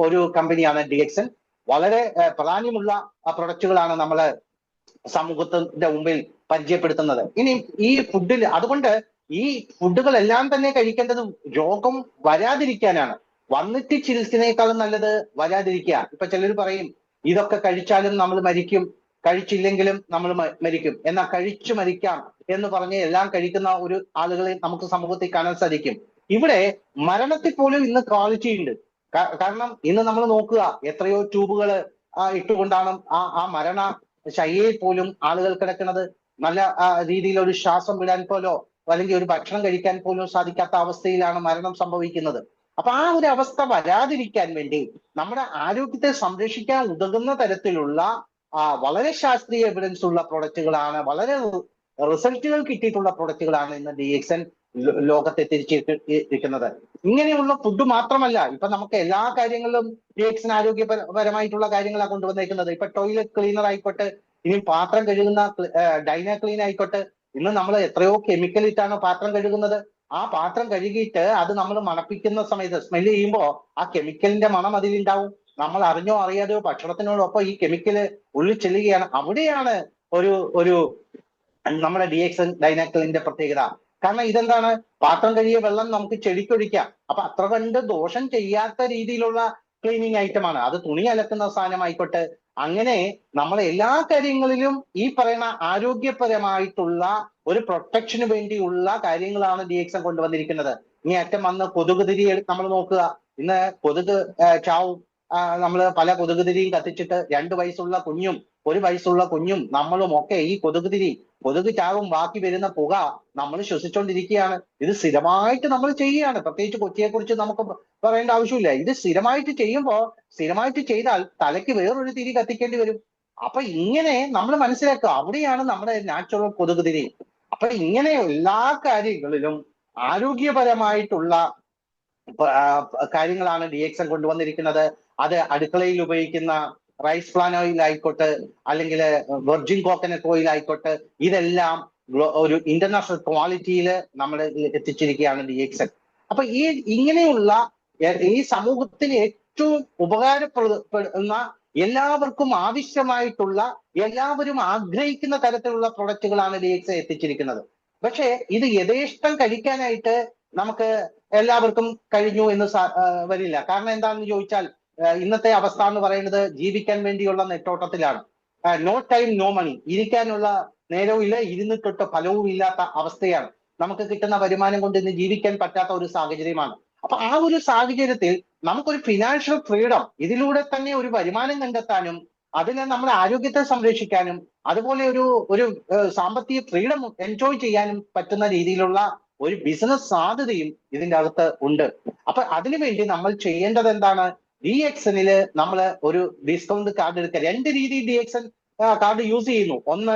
ഒരു കമ്പനിയാണ് DXN. വളരെ പ്രാധാന്യമുള്ള പ്രൊഡക്റ്റുകളാണ് നമ്മൾ സമൂഹത്തിന്റെ മുമ്പിൽ പരിചയപ്പെടുത്തുന്നത്. ഇനി ഈ ഫുഡിൽ, അതുകൊണ്ട് ഈ ഫുഡുകളെല്ലാം തന്നെ കഴിക്കേണ്ടത് രോഗം വരാതിരിക്കാനാണ്. വന്നിട്ട് ചികിത്സനേക്കാളും നല്ലത് വരാതിരിക്കുക. ഇപ്പൊ ചിലർ പറയും ഇതൊക്കെ കഴിച്ചാലും നമ്മൾ മരിക്കും, കഴിച്ചില്ലെങ്കിലും നമ്മൾ മരിക്കും, എന്നാൽ കഴിച്ചു മരിക്കാം എന്ന് പറഞ്ഞ് എല്ലാം കഴിക്കുന്ന ഒരു ആളുകളെ നമുക്ക് സമൂഹത്തിൽ കാണാൻ സാധിക്കും. ഇവിടെ മരണത്തിൽ പോലും ഇന്ന് ക്വാളിറ്റി ഉണ്ട്. കാരണം ഇന്ന് നമ്മൾ നോക്കുക, എത്രയോ ട്യൂബുകൾ ഇട്ടുകൊണ്ടാണ് ആ മരണ ശയ്യയിൽ പോലും ആളുകൾ കിടക്കുന്നത്. നല്ല രീതിയിൽ ഒരു ശ്വാസം വിടാൻ പോലോ അല്ലെങ്കിൽ ഒരു ഭക്ഷണം കഴിക്കാൻ പോലും സാധിക്കാത്ത അവസ്ഥയിലാണ് മരണം സംഭവിക്കുന്നത്. അപ്പൊ ആ ഒരു അവസ്ഥ വരാതിരിക്കാൻ വേണ്ടി നമ്മുടെ ആരോഗ്യത്തെ സംരക്ഷിക്കാൻ ഉതകുന്ന തരത്തിലുള്ള വളരെ ശാസ്ത്രീയ എവിഡൻസ് ഉള്ള പ്രൊഡക്റ്റുകളാണ്, വളരെ റിസൾട്ടുകൾ കിട്ടിയിട്ടുള്ള പ്രൊഡക്റ്റുകളാണ് ഇന്ന് DXN ലോകത്തെ തിരിച്ചിരിക്കുന്നത്. ഇങ്ങനെയുള്ള ഫുഡ് മാത്രമല്ല, ഇപ്പൊ നമുക്ക് എല്ലാ കാര്യങ്ങളിലും DXN ആരോഗ്യപരമായിട്ടുള്ള കാര്യങ്ങളാണ് കൊണ്ടുവന്നേക്കുന്നത്. ഇപ്പൊ ടോയ്ലറ്റ് ക്ലീനർ ആയിക്കോട്ടെ, ഇനി പാത്രം കഴുകുന്ന ഡൈനാക്ലീൻ ആയിക്കോട്ടെ, ഇന്ന് നമ്മൾ എത്രയോ കെമിക്കൽ ഇട്ടാണ് പാത്രം കഴുകുന്നത്. ആ പാത്രം കഴുകിയിട്ട് അത് നമ്മൾ മണപ്പിക്കുന്ന സമയത്ത് സ്മെല് ചെയ്യുമ്പോൾ ആ കെമിക്കലിന്റെ മണം അതിലുണ്ടാവും. നമ്മൾ അറിഞ്ഞോ അറിയാതെയോ ഭക്ഷണത്തിനോടൊപ്പം ഈ കെമിക്കല് ഉള്ളിൽ ചെല്ലുകയാണ്. അവിടെയാണ് ഒരു നമ്മുടെ DXN ഡൈനാക്ലിന്റെ പ്രത്യേകത. കാരണം ഇതെന്താണ്, പാത്രം കഴുകിയ വെള്ളം നമുക്ക് ചെടിക്കൊഴിക്കാം. അപ്പൊ അത്ര കണ്ട് ദോഷം ചെയ്യാത്ത രീതിയിലുള്ള ക്ലീനിങ് ഐറ്റമാണ് അത്. തുണി അലക്കുന്ന സാധനമായിക്കോട്ടെ, അങ്ങനെ നമ്മൾ എല്ലാ കാര്യങ്ങളിലും ഈ പറയുന്ന ആരോഗ്യപരമായിട്ടുള്ള ഒരു പ്രൊട്ടക്ഷന് വേണ്ടിയുള്ള കാര്യങ്ങളാണ് DXN കൊണ്ടുവന്നിരിക്കുന്നത്. ഇനി അറ്റം വന്ന് കൊതുകുതിരി നമ്മൾ നോക്കുക. ഇന്ന് കൊതുക് ചാവും. നമ്മൾ പല കൊതുകുതിരിയും കത്തിച്ചിട്ട് 2 വയസ്സുള്ള കുഞ്ഞും 1 വയസ്സുള്ള കുഞ്ഞും നമ്മളും ഒക്കെ ഈ കൊതുക് ചാവും, ബാക്കി വരുന്ന പുക നമ്മൾ ശ്വസിച്ചുകൊണ്ടിരിക്കുകയാണ്. ഇത് സ്ഥിരമായിട്ട് നമ്മൾ ചെയ്യുകയാണ്. പ്രത്യേകിച്ച് കൊച്ചിയെ കുറിച്ച് നമുക്ക് പറയേണ്ട ആവശ്യമില്ല. ഇത് സ്ഥിരമായിട്ട് ചെയ്താൽ തലയ്ക്ക് വേറൊരു തിരി കത്തിക്കേണ്ടി വരും. അപ്പൊ ഇങ്ങനെ നമ്മൾ മനസ്സിലാക്കുക, അവിടെയാണ് നമ്മുടെ നാച്ചുറൽ കൊതുകുതിരി. അപ്പൊ ഇങ്ങനെ എല്ലാ കാര്യങ്ങളിലും ആരോഗ്യപരമായിട്ടുള്ള കാര്യങ്ങളാണ് DXN കൊണ്ടുവന്നിരിക്കുന്നത്. അത് അടുക്കളയിൽ ഉപയോഗിക്കുന്ന റൈസ് ഫ്ലാൻ ഓയിൽ ആയിക്കോട്ടെ, അല്ലെങ്കിൽ വെർജിൻ കോക്കനട്ട് ഓയിൽ ആയിക്കോട്ടെ, ഇതെല്ലാം ഒരു ഇന്റർനാഷണൽ ക്വാളിറ്റിയിൽ നമ്മൾ എത്തിച്ചിരിക്കുകയാണ് DXN. അപ്പൊ ഇങ്ങനെയുള്ള ഈ സമൂഹത്തിന് ഏറ്റവും ഉപകാരപ്പെടുന്ന, എല്ലാവർക്കും ആവശ്യമായിട്ടുള്ള, എല്ലാവരും ആഗ്രഹിക്കുന്ന തരത്തിലുള്ള പ്രൊഡക്റ്റുകളാണ് DXN എത്തിച്ചിരിക്കുന്നത്. പക്ഷെ ഇത് യഥേഷ്ടം കഴിക്കാനായിട്ട് നമുക്ക് എല്ലാവർക്കും കഴിഞ്ഞു എന്ന് വരില്ല. കാരണം എന്താണെന്ന് ചോദിച്ചാൽ, ഇന്നത്തെ അവസ്ഥ എന്ന് പറയുന്നത് ജീവിക്കാൻ വേണ്ടിയുള്ള നെട്ടോട്ടത്തിലാണ്. No time no money. ഇരിക്കാനുള്ള നേരവും ഇല്ല, ഇരുന്നിട്ടൊട്ട് ഫലവും ഇല്ലാത്ത അവസ്ഥയാണ്. നമുക്ക് കിട്ടുന്ന വരുമാനം കൊണ്ട് ഇന്ന് ജീവിക്കാൻ പറ്റാത്ത ഒരു സാഹചര്യമാണ്. അപ്പൊ ആ ഒരു സാഹചര്യത്തിൽ നമുക്കൊരു ഫിനാൻഷ്യൽ ഫ്രീഡം, ഇതിലൂടെ തന്നെ ഒരു വരുമാനം കണ്ടെത്താനും അതിനെ നമ്മുടെ ആരോഗ്യത്തെ സംരക്ഷിക്കാനും അതുപോലെ ഒരു സാമ്പത്തിക ഫ്രീഡം എൻജോയ് ചെയ്യാനും പറ്റുന്ന രീതിയിലുള്ള ഒരു ബിസിനസ് സാധ്യതയും ഇതിന്റെ അകത്ത് ഉണ്ട്. അപ്പൊ അതിനുവേണ്ടി നമ്മൾ ചെയ്യേണ്ടത് എന്താണ്? DXNല് നമ്മൾ ഒരു ഡിസ്കൗണ്ട് കാർഡ് എടുക്കുക. 2 രീതിയിൽ DXN കാർഡ് യൂസ് ചെയ്യുന്നു. ഒന്ന്,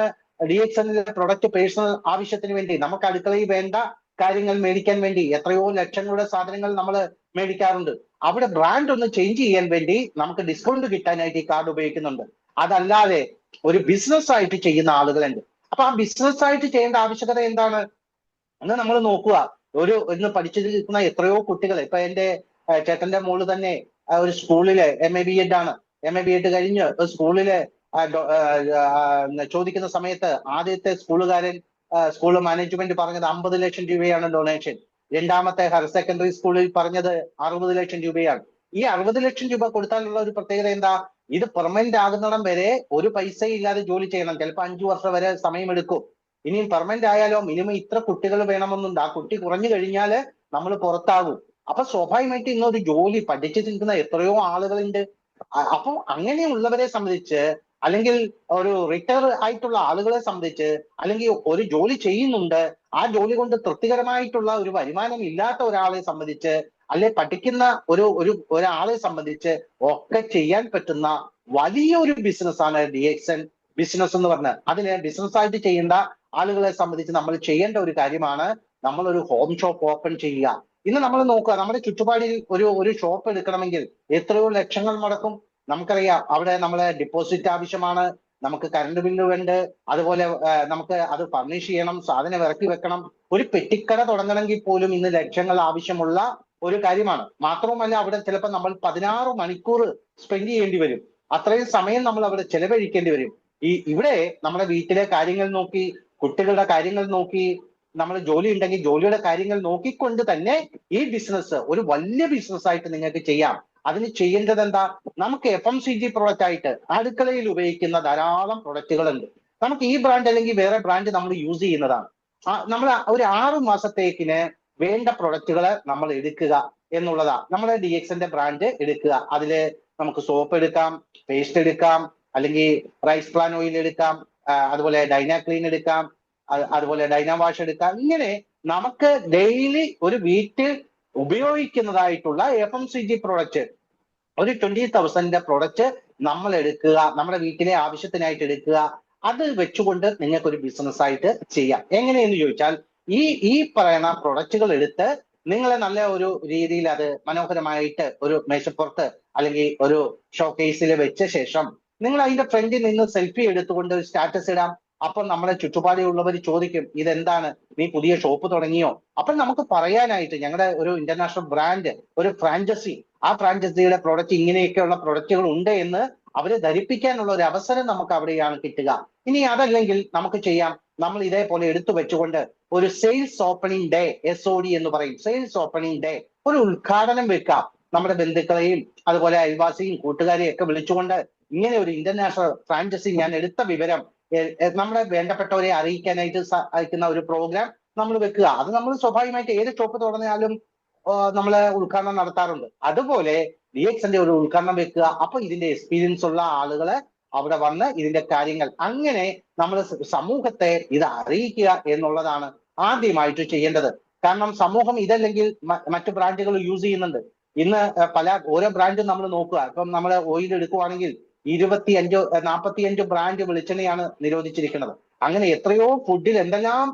DXNലെ പ്രൊഡക്റ്റ് പേഴ്സണൽ ആവശ്യത്തിന് വേണ്ടി, നമുക്ക് അടുക്കളയിൽ വേണ്ട കാര്യങ്ങൾ മേടിക്കാൻ വേണ്ടി എത്രയോ ലക്ഷങ്ങളുടെ സാധനങ്ങൾ നമ്മൾ മേടിക്കാറുണ്ട്. അവിടെ ബ്രാൻഡ് ഒന്ന് ചേഞ്ച് ചെയ്യാൻ വേണ്ടി നമുക്ക് ഡിസ്കൗണ്ട് കിട്ടാനായിട്ട് ഈ കാർഡ് ഉപയോഗിക്കുന്നുണ്ട്. അതല്ലാതെ ഒരു ബിസിനസ് ആയിട്ട് ചെയ്യുന്ന ആളുകളുണ്ട്. അപ്പൊ ആ ബിസിനസ് ആയിട്ട് ചെയ്യേണ്ട ആവശ്യകത എന്താണ് എന്ന് നമ്മൾ നോക്കുക. ഇന്ന് പഠിച്ചു നിൽക്കുന്ന എത്രയോ കുട്ടികൾ, ഇപ്പൊ എന്റെ ചേട്ടന്റെ മോള് തന്നെ ഒരു സ്കൂളിലെ MA BEd ആണ്. MA BEd കഴിഞ്ഞ് സ്കൂളിലെ ചോദിക്കുന്ന സമയത്ത് ആദ്യത്തെ സ്കൂൾ മാനേജ്മെന്റ് പറഞ്ഞത് 50 ലക്ഷം രൂപയാണ് ഡൊണേഷൻ. രണ്ടാമത്തെ ഹയർ സെക്കൻഡറി സ്കൂളിൽ പറഞ്ഞത് 60 ലക്ഷം രൂപയാണ്. ഈ 60 ലക്ഷം രൂപ കൊടുത്താലുള്ള ഒരു പ്രത്യേകത എന്താ? ഇത് പെർമനന്റ് ആകുന്നിടം വരെ ഒരു പൈസ ഇല്ലാതെ ജോലി ചെയ്യണം. ചിലപ്പോൾ 5 വർഷം വരെ സമയമെടുക്കും. ഇനിയും പെർമനന്റ് ആയാലോ മിനിമം ഇത്ര കുട്ടികൾ വേണമെന്നുണ്ട്. ആ കുട്ടി കുറഞ്ഞു കഴിഞ്ഞാൽ നമ്മൾ പുറത്താകും. അപ്പൊ സ്വാഭാവികമായിട്ട് ഇന്നൊരു ജോലി പഠിച്ചു നിൽക്കുന്ന എത്രയോ ആളുകളുണ്ട്. അപ്പൊ അങ്ങനെയുള്ളവരെ സംബന്ധിച്ച്, അല്ലെങ്കിൽ ഒരു റിട്ടയർ ആയിട്ടുള്ള ആളുകളെ സംബന്ധിച്ച്, അല്ലെങ്കിൽ ഒരു ജോലി ചെയ്യുന്നുണ്ട്, ആ ജോലി കൊണ്ട് തൃപ്തികരമായിട്ടുള്ള ഒരു വരുമാനം ഇല്ലാത്ത ഒരാളെ സംബന്ധിച്ച്, അല്ലെ പഠിക്കുന്ന ഒരാളെ സംബന്ധിച്ച് ഒക്കെ ചെയ്യാൻ പറ്റുന്ന വലിയൊരു ബിസിനസ്സാണ് DXN ബിസിനസ് എന്ന് പറഞ്ഞാൽ. അതിന് ബിസിനസ്സായിട്ട് ചെയ്യേണ്ട ആളുകളെ സംബന്ധിച്ച് നമ്മൾ ചെയ്യേണ്ട ഒരു കാര്യമാണ് നമ്മളൊരു ഹോം ഷോപ്പ് ഓപ്പൺ ചെയ്യുക. ഇന്ന് നമ്മൾ നോക്കുക, നമ്മുടെ ചുറ്റുപാടിൽ ഒരു ഷോപ്പ് എടുക്കണമെങ്കിൽ എത്രയോ ലക്ഷങ്ങൾ മുടക്കും. നമുക്കറിയാം, അവിടെ നമ്മളെ ഡെപ്പോസിറ്റ് ആവശ്യമാണ്, നമുക്ക് കറണ്ട് ബില്ല് വേണ്ട, അതുപോലെ നമുക്ക് അത് ഫർണിഷ് ചെയ്യണം, സാധനം ഇറക്കി വെക്കണം. ഒരു പെട്ടിക്കട തുടങ്ങണമെങ്കിൽ പോലും ഇന്ന് ലക്ഷങ്ങൾ ആവശ്യമുള്ള ഒരു കാര്യമാണ്. മാത്രവുമല്ല, അവിടെ ചിലപ്പോൾ നമ്മൾ 16 മണിക്കൂർ സ്പെൻഡ് ചെയ്യേണ്ടി വരും. അത്രയും സമയം നമ്മൾ അവിടെ ചെലവഴിക്കേണ്ടി വരും. ഇവിടെ നമ്മുടെ വീട്ടിലെ കാര്യങ്ങൾ നോക്കി, കുട്ടികളുടെ കാര്യങ്ങൾ നോക്കി, നമ്മൾ ജോലി ഉണ്ടെങ്കിൽ ജോലിയുടെ കാര്യങ്ങൾ നോക്കിക്കൊണ്ട് തന്നെ ഈ ബിസിനസ് ഒരു വലിയ ബിസിനസ് ആയിട്ട് നിങ്ങൾക്ക് ചെയ്യാം. അതിന് ചെയ്യേണ്ടത് എന്താ? നമുക്ക് FMCG പ്രോഡക്റ്റ് ആയിട്ട് അടുക്കളയിൽ ഉപയോഗിക്കുന്ന ധാരാളം പ്രൊഡക്റ്റുകളുണ്ട്. നമുക്ക് ഈ ബ്രാൻഡ് അല്ലെങ്കിൽ വേറെ ബ്രാൻഡ് നമ്മൾ യൂസ് ചെയ്യുന്നതാണ്. നമ്മൾ ഒരു 6 മാസത്തേക്കിന് വേണ്ട പ്രൊഡക്റ്റുകൾ നമ്മൾ എടുക്കുക എന്നുള്ളതാ. നമ്മുടെ DXNന്റെ ബ്രാൻഡ് എടുക്കുക. അതില് നമുക്ക് സോപ്പ് എടുക്കാം, പേസ്റ്റ് എടുക്കാം, അല്ലെങ്കിൽ റൈസ് ഫ്ലാൻ ഓയിൽ എടുക്കാം, അതുപോലെ ഡൈനാക്ലീൻ എടുക്കാം, അതുപോലെ ഡൈനാ വാഷ് എടുക്കാം. ഇങ്ങനെ നമുക്ക് ഡെയിലി ഒരു വീട്ടിൽ ഉപയോഗിക്കുന്നതായിട്ടുള്ള FMCG പ്രോഡക്റ്റ് ഒരു 20,000 പ്രോഡക്റ്റ് നമ്മൾ എടുക്കുക, നമ്മുടെ വീട്ടിലെ ആവശ്യത്തിനായിട്ട് എടുക്കുക. അത് വെച്ചുകൊണ്ട് നിങ്ങൾക്ക് ഒരു ബിസിനസ് ആയിട്ട് ചെയ്യാം. എങ്ങനെയെന്ന് ചോദിച്ചാൽ, ഈ പറയുന്ന പ്രൊഡക്റ്റുകൾ എടുത്ത് നിങ്ങളെ നല്ല ഒരു രീതിയിൽ അത് മനോഹരമായിട്ട് ഒരു മേശപ്പുറത്ത് അല്ലെങ്കിൽ ഒരു ഷോക്കേസിൽ വെച്ച ശേഷം നിങ്ങൾ അതിന്റെ ഫ്രണ്ടിൽ നിന്ന് സെൽഫി എടുത്തുകൊണ്ട് സ്റ്റാറ്റസ് ഇടാം. അപ്പൊ നമ്മുടെ ചുറ്റുപാടിലുള്ളവർ ചോദിക്കും, ഇതെന്താണ്, നീ പുതിയ ഷോപ്പ് തുടങ്ങിയോ? അപ്പൊ നമുക്ക് പറയാനായിട്ട് ഞങ്ങളുടെ ഒരു ഇന്റർനാഷണൽ ബ്രാൻഡ്, ഒരു ഫ്രാഞ്ചൈസി, ആ ഫ്രാഞ്ചൈസിയുടെ പ്രൊഡക്റ്റ് ഇങ്ങനെയൊക്കെയുള്ള പ്രൊഡക്റ്റുകൾ ഉണ്ട് എന്ന് അവരെ ധരിപ്പിക്കാനുള്ള ഒരു അവസരം നമുക്ക് അവിടെയാണ് കിട്ടുക. ഇനി അതല്ലെങ്കിൽ നമുക്ക് ചെയ്യാം, നമ്മൾ ഇതേപോലെ എടുത്തു വെച്ചുകൊണ്ട് ഒരു സെയിൽസ് ഓപ്പണിംഗ് ഡേ, SOD എന്ന് പറയും, സെയിൽസ് ഓപ്പണിംഗ് ഡേ, ഒരു ഉദ്ഘാടനം വെക്കാം. നമ്മുടെ ബന്ധുക്കളെയും അതുപോലെ അയൽവാസിയും കൂട്ടുകാരെയും ഒക്കെ വിളിച്ചുകൊണ്ട് ഇങ്ങനെ ഒരു ഇന്റർനാഷണൽ ഫ്രാഞ്ചൈസി ഞാൻ എടുത്ത വിവരം നമ്മുടെ വേണ്ടപ്പെട്ടവരെ അറിയിക്കാനായിട്ട് അയക്കുന്ന ഒരു പ്രോഗ്രാം നമ്മൾ വെക്കുക. അത് നമ്മൾ സ്വാഭാവികമായിട്ട് ഏത് ഷോപ്പ് തുറന്നാലും നമ്മൾ ഉദ്ഘാടനം നടത്താറുണ്ട്. അതുപോലെ DXന്റെ ഒരു ഉദ്ഘാടനം വെക്കുക. അപ്പൊ ഇതിന്റെ എക്സ്പീരിയൻസ് ഉള്ള ആളുകളെ അവിടെ വന്ന് ഇതിന്റെ കാര്യങ്ങൾ അങ്ങനെ നമ്മൾ സമൂഹത്തെ ഇത് അറിയിക്കുക എന്നുള്ളതാണ് ആദ്യമായിട്ട് ചെയ്യേണ്ടത്. കാരണം സമൂഹം ഇതല്ലെങ്കിൽ മറ്റു ബ്രാൻഡുകൾ യൂസ് ചെയ്യുന്നുണ്ട്. ഇന്ന് ഓരോ ബ്രാൻഡും നമ്മൾ നോക്കുക. ഇപ്പം നമ്മൾ ഓയിൽ എടുക്കുവാണെങ്കിൽ 45 ബ്രാൻഡ് വെളിച്ചെണ്ണയാണ് നിരോധിച്ചിരിക്കുന്നത്. അങ്ങനെ എത്രയോ ഫുഡിൽ എന്തെല്ലാം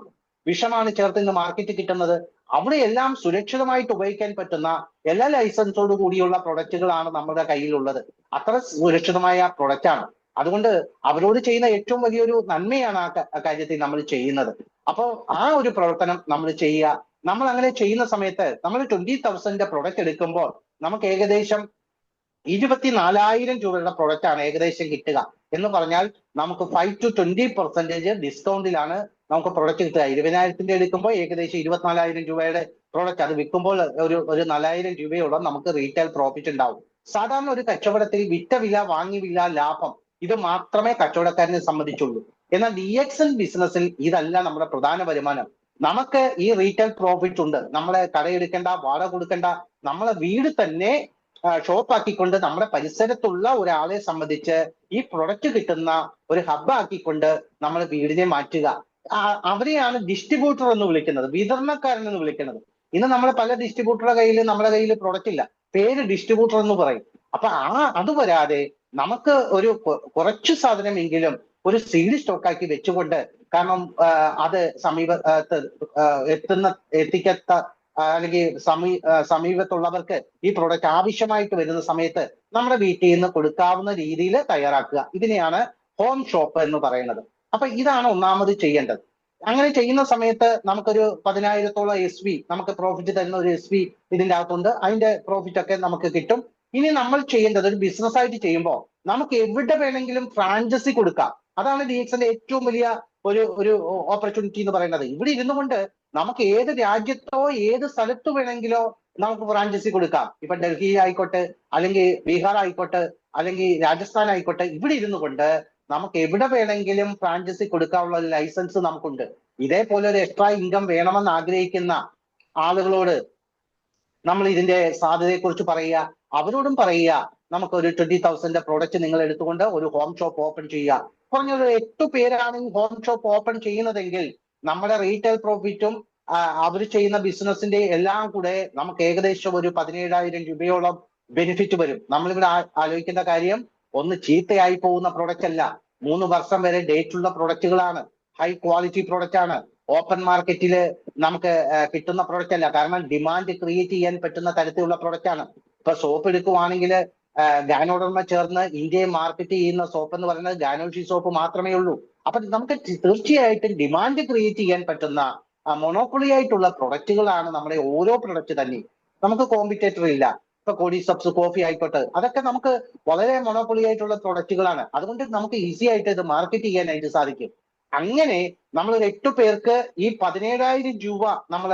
വിഷമാണ് ചേർത്ത് ഇന്ന് മാർക്കറ്റിൽ കിട്ടുന്നത്. അവിടെയെല്ലാം സുരക്ഷിതമായിട്ട് ഉപയോഗിക്കാൻ പറ്റുന്ന എല്ലാ ലൈസൻസോട് കൂടിയുള്ള പ്രൊഡക്റ്റുകളാണ് നമ്മുടെ കയ്യിലുള്ളത്. അത്ര സുരക്ഷിതമായ പ്രൊഡക്റ്റ് ആണ്. അതുകൊണ്ട് അവരോട് ചെയ്യുന്ന ഏറ്റവും വലിയൊരു നന്മയാണ് ആ കാര്യത്തിൽ നമ്മൾ ചെയ്യുന്നത്. അപ്പോൾ ആ ഒരു പ്രവർത്തനം നമ്മൾ ചെയ്യുക. നമ്മൾ അങ്ങനെ ചെയ്യുന്ന സമയത്ത് നമ്മൾ 20,000 പ്രൊഡക്റ്റ് എടുക്കുമ്പോൾ നമുക്ക് ഏകദേശം 24,000 രൂപയുടെ പ്രൊഡക്റ്റ് ആണ് ഏകദേശം കിട്ടുക. എന്ന് പറഞ്ഞാൽ നമുക്ക് 5 to 20% ഡിസ്കൗണ്ടിലാണ് നമുക്ക് പ്രൊഡക്റ്റ് കിട്ടുക. 20,000 എടുക്കുമ്പോൾ ഏകദേശം 24,000 രൂപയുടെ പ്രൊഡക്റ്റ്, അത് വിൽക്കുമ്പോൾ ഒരു 4,000 രൂപയോളം നമുക്ക് റീറ്റെയിൽ പ്രോഫിറ്റ് ഉണ്ടാവും. സാധാരണ ഒരു കച്ചവടത്തിൽ വിറ്റ വില വാങ്ങി വില ലാഭം ഇത് മാത്രമേ കച്ചവടക്കാരനെ സംബന്ധിച്ചുള്ളൂ. എന്നാൽ DXN ബിസിനസ്സിൽ ഇതല്ല നമ്മുടെ പ്രധാന വരുമാനം. നമുക്ക് ഈ റീറ്റെയിൽ പ്രോഫിറ്റ് ഉണ്ട്. നമ്മളെ കടയെടുക്കേണ്ട, വാടക കൊടുക്കേണ്ട, നമ്മളെ വീട് തന്നെ ഷോപ്പാക്കിക്കൊണ്ട് നമ്മുടെ പരിസരത്തുള്ള ഒരാളെ സംബന്ധിച്ച് ഈ പ്രൊഡക്റ്റ് കിട്ടുന്ന ഒരു ഹബ്ബ് ആക്കിക്കൊണ്ട് നമ്മൾ വീടിനെ മാറ്റുക. അവരെയാണ് ഡിസ്ട്രിബ്യൂട്ടർ എന്ന് വിളിക്കുന്നത്, വിതരണക്കാരൻ എന്ന് വിളിക്കുന്നത്. ഇന്ന് നമ്മൾ പല ഡിസ്ട്രിബ്യൂട്ടറുടെ കയ്യിൽ നമ്മുടെ കയ്യിൽ പ്രൊഡക്റ്റ് ഇല്ല, പേര് ഡിസ്ട്രിബ്യൂട്ടർ എന്ന് പറയും. അപ്പൊ അത് വരാതെ നമുക്ക് ഒരു കുറച്ചു സാധനമെങ്കിലും ഒരു സീഡ് സ്റ്റോക്കാക്കി വെച്ചുകൊണ്ട്, കാരണം അത് എത്തിക്കത്ത അല്ലെങ്കിൽ സമീപത്തുള്ളവർക്ക് ഈ പ്രോഡക്റ്റ് ആവശ്യമായിട്ട് വരുന്ന സമയത്ത് നമ്മുടെ വീട്ടിൽ നിന്ന് കൊടുക്കാവുന്ന രീതിയിൽ തയ്യാറാക്കുക. ഇതിനെയാണ് ഹോം ഷോപ്പ് എന്ന് പറയുന്നത്. അപ്പൊ ഇതാണ് ഒന്നാമത് ചെയ്യേണ്ടത്. അങ്ങനെ ചെയ്യുന്ന സമയത്ത് നമുക്കൊരു 10,000-ഓളം SV നമുക്ക് പ്രോഫിറ്റ് തരുന്ന ഒരു SV ഇതിന്റെ അകത്തുണ്ട്. അതിന്റെ പ്രോഫിറ്റ് ഒക്കെ നമുക്ക് കിട്ടും. ഇനി നമ്മൾ ചെയ്യേണ്ടത്, ഒരു ബിസിനസ് ആയിട്ട് ചെയ്യുമ്പോൾ നമുക്ക് എവിടെ വേണമെങ്കിലും ഫ്രാഞ്ചൈസി കൊടുക്കാം. അതാണ് DXന്റെ ഏറ്റവും വലിയ ഒരു ഓപ്പർച്യൂണിറ്റി എന്ന് പറയുന്നത്. ഇവിടെ ഇരുന്നു കൊണ്ട് നമുക്ക് ഏത് രാജ്യത്തോ ഏത് സ്ഥലത്തോ വേണമെങ്കിലോ നമുക്ക് ഫ്രാഞ്ചൈസി കൊടുക്കാം. ഇപ്പൊ ഡൽഹി ആയിക്കോട്ടെ, അല്ലെങ്കിൽ ബീഹാർ ആയിക്കോട്ടെ, അല്ലെങ്കിൽ രാജസ്ഥാൻ ആയിക്കോട്ടെ, ഇവിടെ ഇരുന്നു കൊണ്ട് നമുക്ക് എവിടെ വേണമെങ്കിലും ഫ്രാഞ്ചൈസി കൊടുക്കാനുള്ള ലൈസൻസ് നമുക്കുണ്ട്. ഇതേപോലെ ഒരു എക്സ്ട്രാ ഇൻകം വേണമെന്ന് ആഗ്രഹിക്കുന്ന ആളുകളോട് നമ്മൾ ഇതിന്റെ സാധ്യതയെക്കുറിച്ച് പറയുക. അവരോടും പറയുക, നമുക്കൊരു 20,000 പ്രോഡക്റ്റ് നിങ്ങൾ എടുത്തുകൊണ്ട് ഒരു ഹോം ഷോപ്പ് ഓപ്പൺ ചെയ്യുക. കുറഞ്ഞൊരു 8 പേരാണ് ഈ ഹോം ഷോപ്പ് ഓപ്പൺ ചെയ്യുന്നതെങ്കിൽ നമ്മുടെ റീറ്റെയിൽ പ്രോഫിറ്റും അവർ ചെയ്യുന്ന ബിസിനസിന്റെ എല്ലാം കൂടെ നമുക്ക് ഏകദേശം ഒരു 17,000 രൂപയോളം ബെനിഫിറ്റ് വരും. നമ്മളിവിടെ ആലോചിക്കേണ്ട കാര്യം, ഒന്ന് ചീത്തയായി പോകുന്ന പ്രൊഡക്റ്റ് അല്ല, 3 വർഷം വരെ ഡേറ്റ് ഉള്ള പ്രൊഡക്റ്റുകളാണ്, ഹൈ ക്വാളിറ്റി പ്രൊഡക്റ്റ് ആണ്, ഓപ്പൺ മാർക്കറ്റിൽ നമുക്ക് കിട്ടുന്ന പ്രൊഡക്റ്റ് അല്ല. കാരണം ഡിമാൻഡ് ക്രിയേറ്റ് ചെയ്യാൻ പറ്റുന്ന തരത്തിലുള്ള പ്രൊഡക്റ്റ് ആണ്. ഇപ്പൊ സോപ്പ് എടുക്കുവാണെങ്കിൽ ഗാനോഡർമ ചേർന്ന് ഇന്ത്യയെ മാർക്കറ്റ് ചെയ്യുന്ന സോപ്പ് എന്ന് പറയുന്നത് ഗാനോഷി സോപ്പ് മാത്രമേ ഉള്ളൂ. അപ്പൊ നമുക്ക് തീർച്ചയായിട്ടും ഡിമാൻഡ് ക്രിയേറ്റ് ചെയ്യാൻ പറ്റുന്ന മൊണോപ്പൊളി ആയിട്ടുള്ള പ്രൊഡക്റ്റുകളാണ് നമ്മുടെ ഓരോ പ്രൊഡക്റ്റ് തന്നെ. നമുക്ക് കോമ്പറ്റേറ്റർ ഇല്ല. ഇപ്പൊ കോഡി സബ്സ്, കോഫി ആയിക്കോട്ടെ, അതൊക്കെ നമുക്ക് വളരെ മൊണോപ്പൊളി ആയിട്ടുള്ള പ്രൊഡക്റ്റുകളാണ്. അതുകൊണ്ട് നമുക്ക് ഈസി ആയിട്ട് ഇത് മാർക്കറ്റ് ചെയ്യാനായിട്ട് സാധിക്കും. അങ്ങനെ നമ്മൾ ഒരു 8 പേർക്ക് ഈ 17,000 രൂപ നമ്മൾ